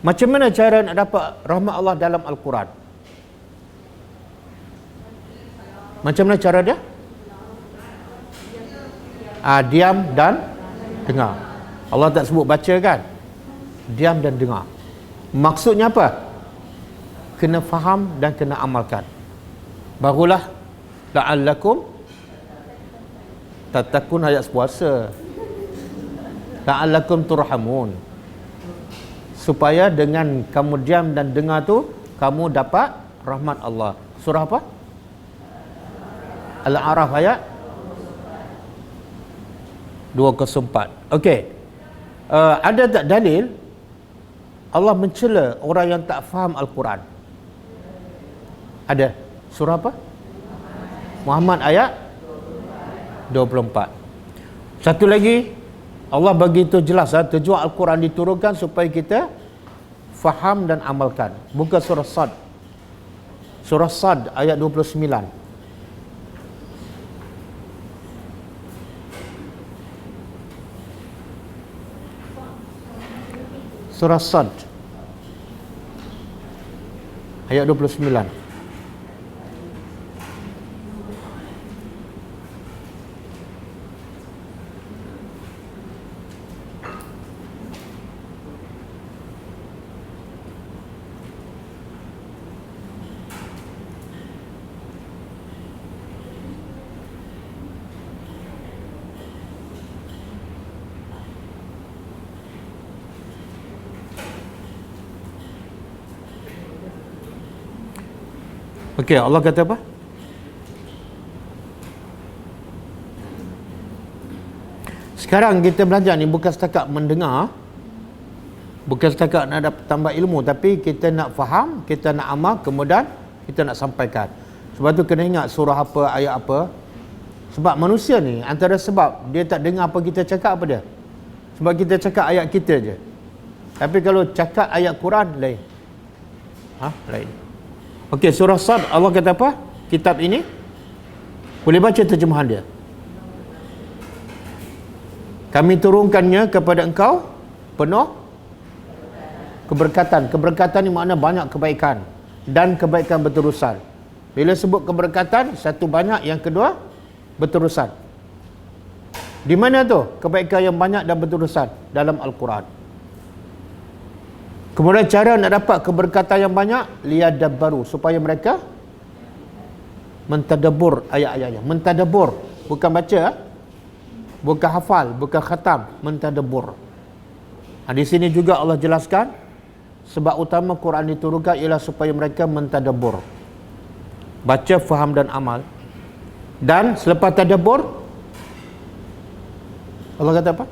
Macam mana cara nak dapat rahmat Allah dalam Al-Quran? Macam mana cara dia? Diam dan dengar. Allah tak sebut baca kan? Diam dan dengar. Maksudnya apa? Kena faham dan kena amalkan. Barulah la'allakum Tatakun ayat puasa. La'allakum turhamun. Supaya dengan kamu diam dan dengar tu, kamu dapat rahmat Allah. Surah apa? Al-A'raf ayat 204. Okey. Ada tak dalil Allah mencela orang yang tak faham Al-Quran? Ada. Surah apa? Muhammad ayat 24. Satu lagi, Allah bagi itu jelas, tujuan Al-Quran diturunkan supaya kita faham dan amalkan. Buka surah Sad. Surah Sad ayat 29. Surah Sad ayat 29. Okey, Allah kata apa? Sekarang kita belajar ni bukan setakat mendengar, bukan setakat nak dapat tambah ilmu, tapi kita nak faham, kita nak amal, kemudian kita nak sampaikan. Sebab tu kena ingat surah apa, ayat apa. Sebab manusia ni, antara sebab dia tak dengar apa kita cakap, apa dia? Sebab kita cakap ayat kita je. Tapi kalau cakap ayat Quran, lain. Lain. Okey, surah Sad, Allah kata apa? Kitab ini, boleh baca terjemahan dia. Kami turunkannya kepada engkau penuh keberkatan. Keberkatan ni makna banyak kebaikan dan kebaikan berterusan. Bila sebut keberkatan, satu banyak, yang kedua berterusan. Di mana tu kebaikan yang banyak dan berterusan? Dalam Al-Quran. Kemudian cara nak dapat keberkatan yang banyak, liyadabbaru, supaya mereka mentadabbur ayat-ayatnya. Mentadabbur, bukan baca, bukan hafal, bukan khatam, mentadabbur. Di sini juga Allah jelaskan sebab utama Quran diturunkan ialah supaya mereka mentadabbur, baca, faham dan amal. Dan selepas tadabbur, Allah kata apa?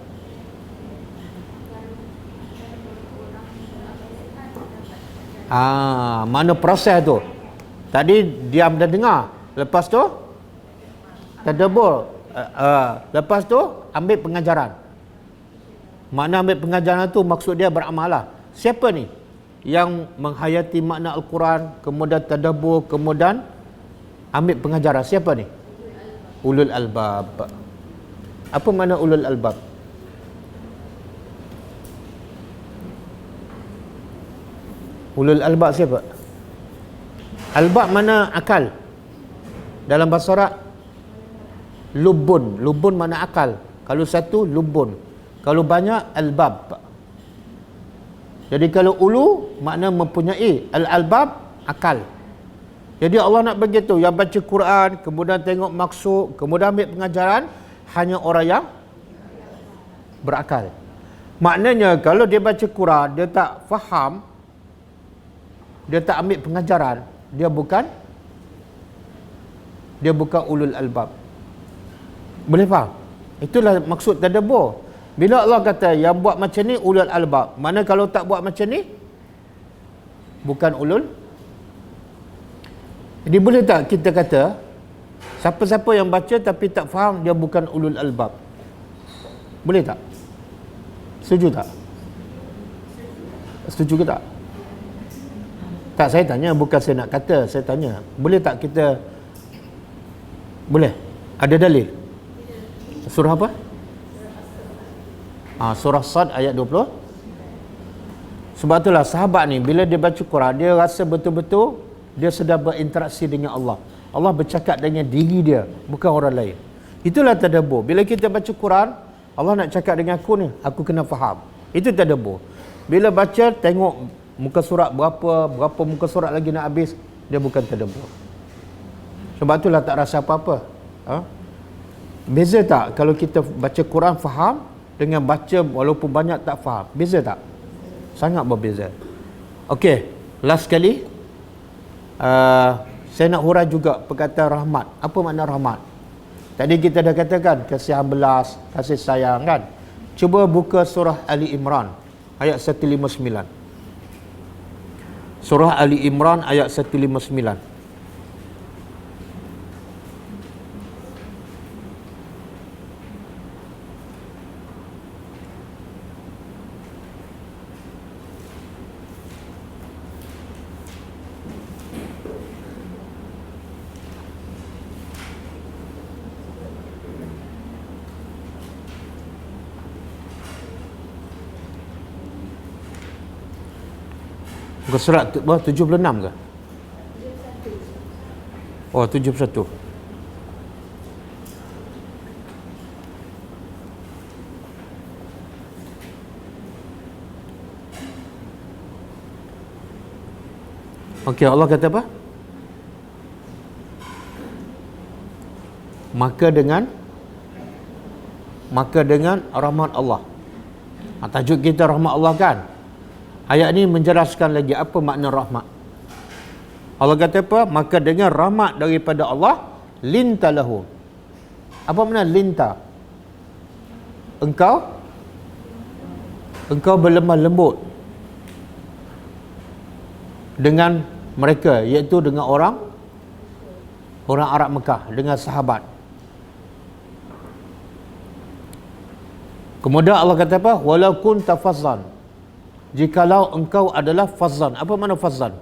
Mana proses tu? Tadi diam dan dengar, lepas tu tadabbur, lepas tu ambil pengajaran. Makna ambil pengajaran tu maksud dia beramalah. Siapa ni yang menghayati makna Al-Quran, kemudian tadabbur, kemudian ambil pengajaran? Siapa ni? Ulul albab. Apa makna ulul albab? Ulul albab siapa? Albab mana akal. Dalam bahasa Arab, lubun. Lubun mana akal. Kalau satu, lubun. Kalau banyak, albab. Jadi kalau ulu, makna mempunyai. Al-albab, akal. Jadi Allah nak begitu. Yang baca Quran, kemudian tengok maksud, kemudian ambil pengajaran, hanya orang yang berakal. Maknanya kalau dia baca Quran, dia tak faham, dia tak ambil pengajaran, dia bukan ulul albab. Boleh faham? Itulah maksud tadabbur. Bila Allah kata yang buat macam ni ulul albab, mana kalau tak buat macam ni bukan ulul. Jadi boleh tak kita kata siapa-siapa yang baca tapi tak faham, dia bukan ulul albab? Boleh tak? Setuju tak? Setuju ke tak? Tak, saya tanya, bukan saya nak kata, saya tanya. Boleh tak kita, boleh? Ada dalil? Surah apa? Surah Sad ayat 20. Sebab itulah sahabat ni, bila dia baca Quran, dia rasa betul-betul dia sedang berinteraksi dengan Allah. Allah bercakap dengan diri dia, bukan orang lain. Itulah tadabbur. Bila kita baca Quran, Allah nak cakap dengan aku ni, aku kena faham. Itu tadabbur. Bila baca, tengok muka surat berapa muka surat lagi nak habis, dia bukan tadabbur. Sebab itulah tak rasa apa-apa. Beza tak kalau kita baca Quran faham dengan baca walaupun banyak tak faham? Beza tak? Sangat berbeza. Okey, last sekali. Saya nak hurai juga perkataan rahmat. Apa makna rahmat? Tadi kita dah katakan kasihan belas, kasih sayang kan? Cuba buka surah Ali Imran ayat 159. Surah Ali Imran ayat 159. Muka surat 76 ke? Oh, 71. Okey, Allah kata apa? Maka dengan rahmat Allah. Tajuk kita rahmat Allah kan? Ayat ni menjelaskan lagi apa makna rahmat. Allah kata apa? Maka dengan rahmat daripada Allah, linta lahu. Apa makna linta? Engkau berlemah lembut dengan mereka, iaitu dengan orang Arab Mekah, dengan sahabat. Kemudian Allah kata apa? Walau kunta fazzan, jikalau engkau adalah fazzan. Apa makna fazzan?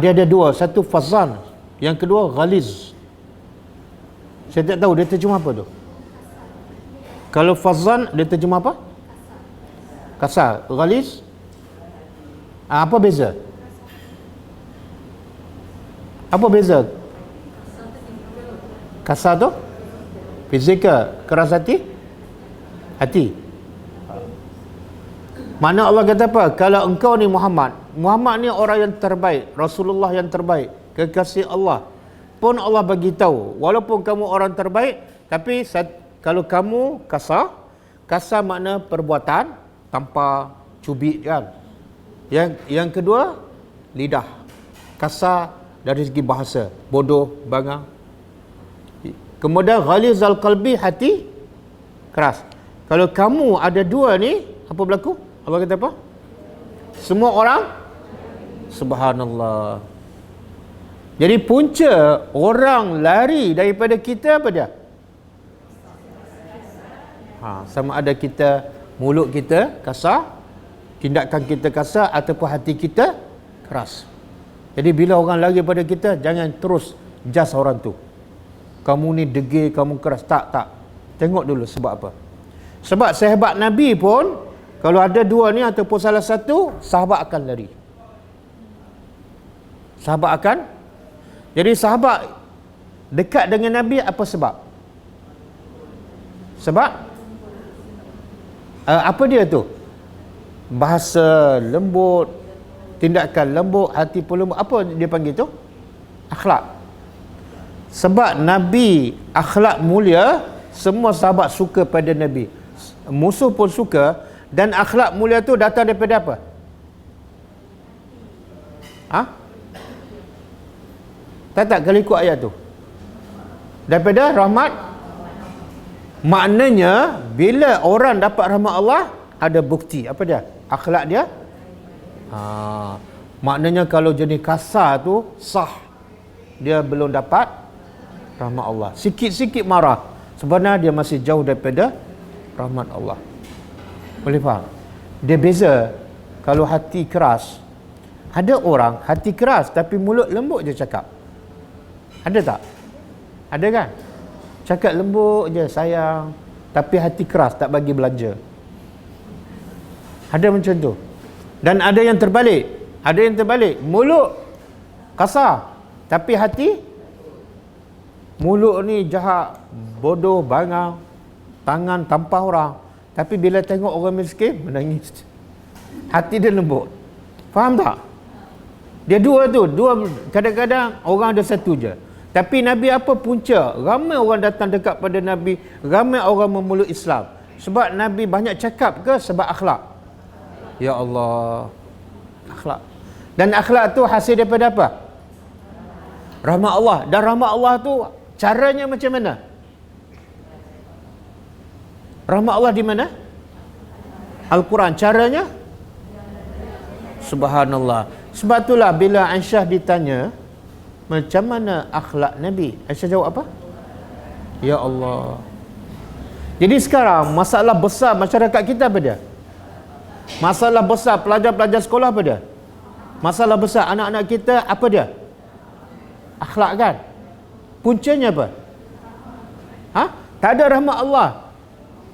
Dia ada dua. Satu fazzan, yang kedua ghaliz. Saya tak tahu dia terjemah apa tu. Kalau fazzan dia terjemah apa? Kasar. Ghaliz, apa beza? Apa beza? Kasar tu fizikal, keras hati. Mana Allah kata apa? Kalau engkau ni Muhammad ni orang yang terbaik, Rasulullah yang terbaik, kekasih Allah. Pun Allah bagi tahu, walaupun kamu orang terbaik, tapi kalau kamu kasar makna perbuatan tanpa cubit kan. Yang kedua, lidah. Kasar dari segi bahasa, bodoh, bangang. Kemudian ghalizal qalbi, hati keras. Kalau kamu ada dua ni, apa berlaku? Allah kata apa? Semua orang, subhanallah. Jadi punca orang lari daripada kita apa dia? Sama ada kita, mulut kita kasar, tindakan kita kasar, ataupun hati kita keras. Jadi bila orang lari daripada kita, jangan terus judge orang tu. Kamu ni degil, kamu keras. Tak. Tengok dulu sebab apa. Sebab sahabat Nabi pun, kalau ada dua ni ataupun salah satu, sahabat akan lari. Jadi sahabat dekat dengan Nabi apa sebab? Apa dia tu? Bahasa lembut, tindakan lembut, hati pun lembut. Apa dia panggil tu? Akhlak. Sebab Nabi akhlak mulia, semua sahabat suka pada Nabi. Musuh pun suka. Dan akhlak mulia tu datang daripada apa? Tak kalau ikut ayat tu, daripada rahmat. Maknanya bila orang dapat rahmat Allah, ada bukti. Apa dia? Akhlak dia. Maknanya kalau jenis kasar tu sah, dia belum dapat rahmat Allah. Sikit-sikit marah, sebenarnya dia masih jauh daripada rahmat Allah. Boleh faham? Dia beza. Kalau hati keras, ada orang hati keras tapi mulut lembut je cakap. Ada tak? Ada kan? Cakap lembut je, sayang, tapi hati keras, tak bagi belanja. Ada macam tu. Dan ada yang terbalik. Mulut kasar, tapi hati, mulut ni jahat, bodoh, bangang, tangan tampar orang, tapi bila tengok orang miskin, menangis. Hati dia lembut. Faham tak? Dia dua tu. Kadang-kadang orang ada satu je. Tapi Nabi apa punca? Ramai orang datang dekat pada Nabi, ramai orang memeluk Islam. Sebab Nabi banyak cakap ke sebab akhlak? Ya Allah, akhlak. Dan akhlak tu hasil daripada apa? Rahmat Allah. Dan rahmat Allah tu caranya macam mana? Rahmat Allah di mana? Al-Quran. Caranya? Subhanallah. Sebab itulah bila Aisyah ditanya, macam mana akhlak Nabi? Aisyah jawab apa? Ya Allah. Jadi sekarang masalah besar masyarakat kita apa dia? Masalah besar pelajar-pelajar sekolah apa dia? Masalah besar anak-anak kita apa dia? Akhlak kan? Puncanya apa? Tak ada rahmat Allah.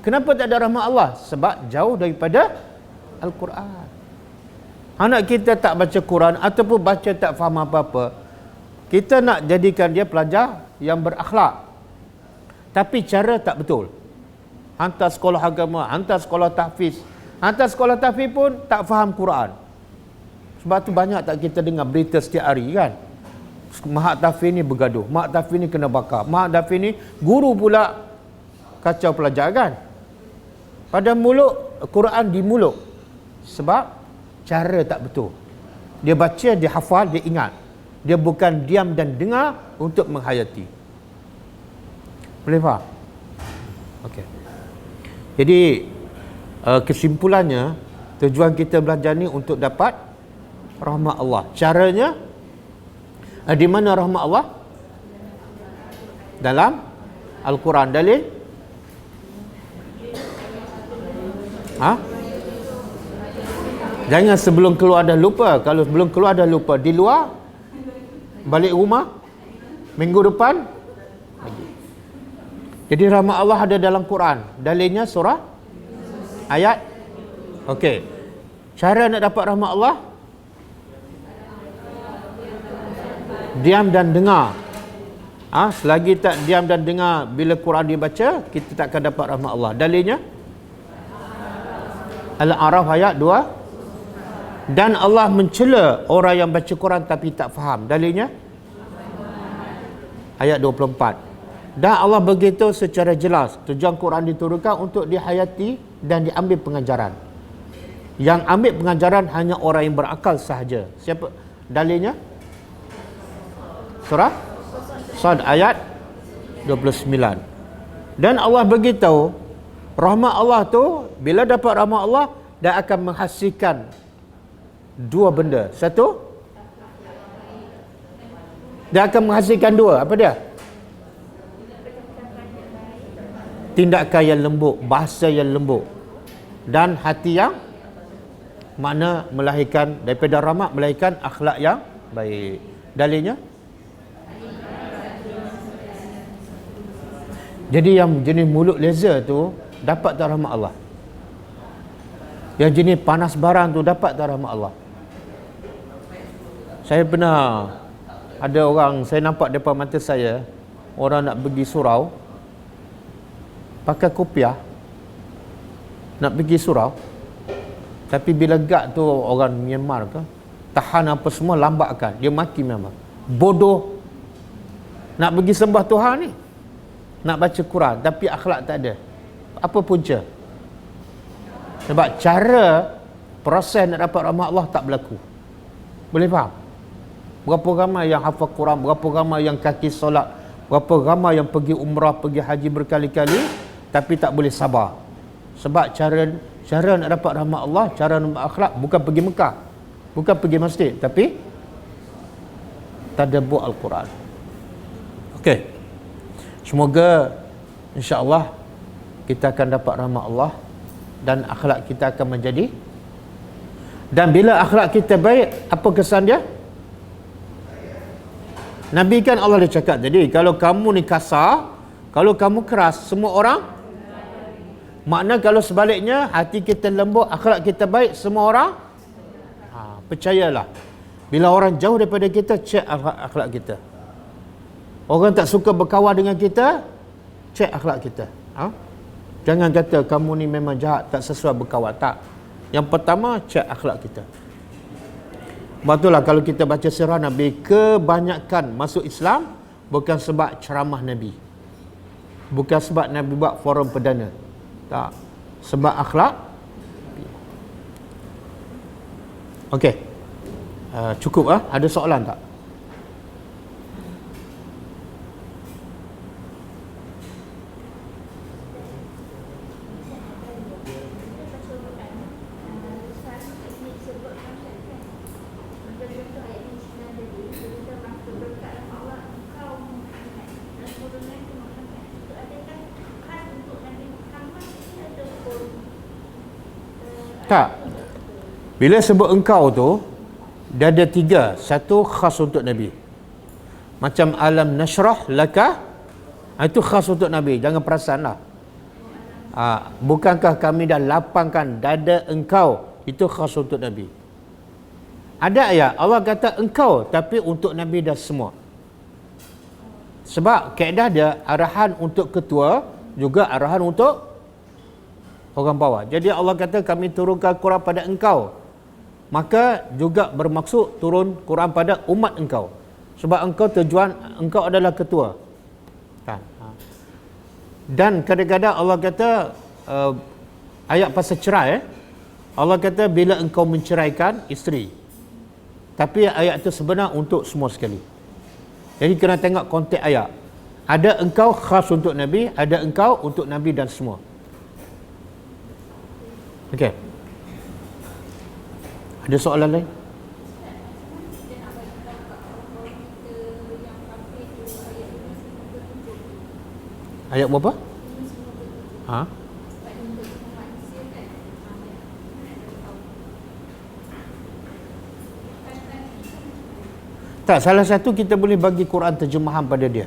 Kenapa tak ada rahmat Allah? Sebab jauh daripada Al-Quran. Anak kita tak baca Quran ataupun baca tak faham apa-apa. Kita nak jadikan dia pelajar yang berakhlak. Tapi cara tak betul. Hantar sekolah agama, hantar sekolah tahfiz. Hantar sekolah tahfiz pun tak faham Quran. Sebab tu banyak tak kita dengar berita setiap hari kan? Mahad tahfiz ni bergaduh, mahad tahfiz ni kena bakar, mahad tahfiz ni guru pula kacau pelajar kan? Pada mulut Quran di mulut. Sebab cara tak betul. Dia baca, dia hafal, dia ingat. Dia bukan diam dan dengar untuk menghayati. Boleh faham? Okey. Jadi kesimpulannya, tujuan kita belajar ni untuk dapat rahmat Allah. Caranya di mana rahmat Allah? Dalam Al-Quran. Dalil? Jangan sebelum keluar dah lupa. Kalau sebelum keluar dah lupa, di luar, balik rumah, minggu depan lagi. Jadi rahmat Allah ada dalam Quran. Dalilnya surah ayat. Okey. Cara nak dapat rahmat Allah? Diam dan dengar. Selagi tak diam dan dengar bila Quran dibaca, kita tak akan dapat rahmat Allah. Dalilnya Al-A'raf ayat 2. Dan Allah mencela orang yang baca Quran tapi tak faham. Dalilnya ayat 24. Dan Allah beritahu secara jelas, tujuan Quran diturunkan untuk dihayati dan diambil pengajaran. Yang ambil pengajaran hanya orang yang berakal sahaja. Siapa? Dalilnya surah Sad ayat 29. Dan Allah beritahu rahmat Allah tu, bila dapat rahmat Allah, dia akan menghasilkan dua benda. Satu, dia akan menghasilkan dua. Apa dia? Tindakan yang lembut, bahasa yang lembut, dan hati yang makna melahirkan daripada rahmat, melahirkan akhlak yang baik. Dalilnya, jadi yang jenis mulut leza tu dapat tak rahmat Allah? Yang jenis panas barang tu dapat tak rahmat Allah? Saya pernah ada orang, saya nampak depan mata saya, orang nak pergi surau pakai kopiah, nak pergi surau, tapi bila guard tu orang Myanmar ke, tahan apa semua, lambatkan, dia maki memang. Bodoh. Nak pergi sembah Tuhan ni, nak baca Quran, tapi akhlak tak ada. Apa punca? Sebab cara proses nak dapat rahmat Allah tak berlaku. Boleh faham? Berapa ramai yang hafal Quran, berapa ramai yang kaki solat, berapa ramai yang pergi umrah, pergi haji berkali-kali, tapi tak boleh sabar. Sebab cara nak dapat rahmat Allah, cara nak akhlak, bukan pergi Mekah, bukan pergi masjid, tapi tadabbur Al-Quran. Okey. Semoga insya-Allah kita akan dapat rahmat Allah dan akhlak kita akan menjadi. Dan bila akhlak kita baik, apa kesan dia? Nabi kan Allah dah cakap tadi, kalau kamu ni kasar, kalau kamu keras, semua orang, makna kalau sebaliknya hati kita lembut, akhlak kita baik, semua orang percayalah, bila orang jauh daripada kita, cek akhlak kita. Orang tak suka berkawan dengan kita, cek akhlak kita. Jangan kata kamu ni memang jahat, tak sesuai berkawan. Tak. Yang pertama, cek akhlak kita. Betullah kalau kita baca sirah Nabi, kebanyakan masuk Islam bukan sebab ceramah Nabi, bukan sebab Nabi buat forum perdana, tak, sebab akhlak. Okey, cukup ah. Ada soalan tak? Tak. Bila sebut engkau tu, dia ada tiga. Satu khas untuk Nabi. Macam alam nashrah laka, itu khas untuk Nabi. Jangan perasan lah. Bukankah kami dah lapangkan dada engkau, itu khas untuk Nabi. Ada ayat Allah kata engkau, tapi untuk Nabi dah semua. Sebab kaedah dia arahan untuk ketua, juga arahan untuk orang bawah. Jadi Allah kata kami turunkan Quran pada engkau, maka juga bermaksud turun Quran pada umat engkau. Sebab engkau tujuan, engkau adalah ketua kan? Dan kadang-kadang Allah kata ayat pasal cerai, Allah kata bila engkau menceraikan isteri, tapi ayat itu sebenar untuk semua sekali. Jadi kena tengok konteks ayat. Ada engkau khas untuk Nabi, ada engkau untuk Nabi dan semua. Okey. Ada soalan lain? Ayat berapa? Ha? Tak, salah satu kita boleh bagi Quran terjemahan pada dia.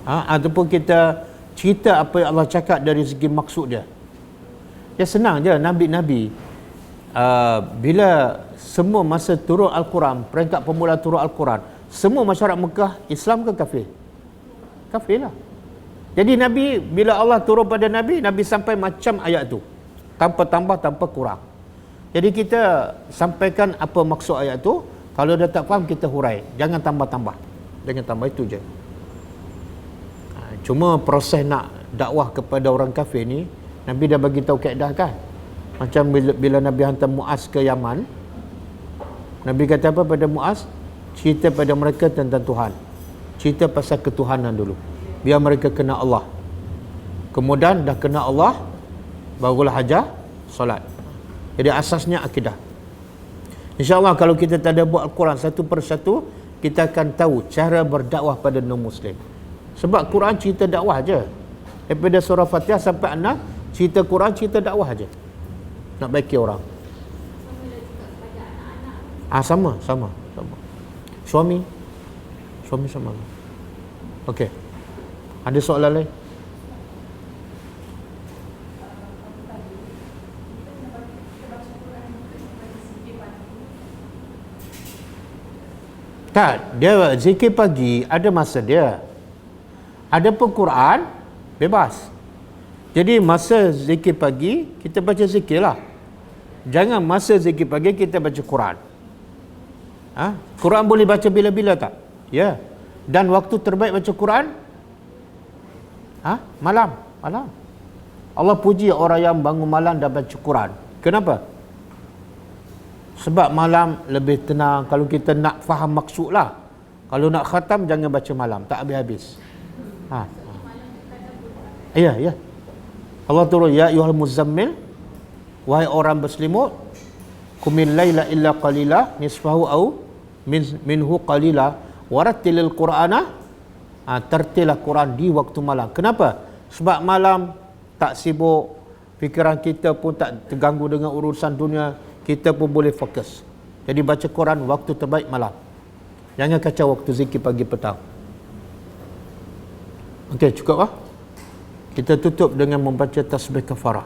Ataupun kita cerita apa yang Allah cakap dari segi maksud dia. Ya senang je, Nabi-Nabi bila semua masa turun Al-Quran, peringkat pemula turun Al-Quran, semua masyarakat Mekah Islam ke kafir? Kafir lah. Jadi Nabi, bila Allah turun pada Nabi, Nabi sampai macam ayat tu, tanpa tambah, tanpa kurang. Jadi kita sampaikan apa maksud ayat tu. Kalau dah tak faham, kita hurai, jangan tambah-tambah, jangan tambah, itu je. Cuma proses nak dakwah kepada orang kafir ni, Nabi dah bagi tahu kaedah kan. Macam bila Nabi hantar Muaz ke Yaman, Nabi kata apa pada Muaz? Cerita pada mereka tentang Tuhan, cerita pasal ketuhanan dulu, biar mereka kenal Allah. Kemudian dah kenal Allah, barulah hajar solat. Jadi asasnya akidah. InsyaAllah kalau kita tak ada buat Al-Quran satu persatu, kita akan tahu cara berdakwah pada non-Muslim. Sebab Quran cerita dakwah je. Daripada surah Fatihah sampai An-Nas, cerita Quran, cerita dakwah je. Nak baiki orang. Sama. Suami sama. Okey. Ada soalan lain? Tak, dia zikir pagi ada masa dia. Adapun Quran bebas. Jadi masa zikir pagi kita baca zikir lah. Jangan masa zikir pagi kita baca Quran. Quran boleh baca bila-bila tak? Ya. Dan waktu terbaik baca Quran malam. Allah puji orang yang bangun malam dan baca Quran. Kenapa? Sebab malam lebih tenang. Kalau kita nak faham maksud lah. Kalau nak khatam, jangan baca malam, tak habis-habis. Ya. Allah turun, ya ayyuhal muzammil, wahai orang berselimut, qumil laila illa qalila nisfahu au minhu qalila warattilil qur'ana, tertilah Quran di waktu malam. Kenapa? Sebab malam tak sibuk, fikiran kita pun tak terganggu dengan urusan dunia, kita pun boleh fokus. Jadi baca Quran waktu terbaik malam. Jangan kacau waktu zikir pagi petang. Okey, cukup lah. Kita tutup dengan membaca tasbih kafarah.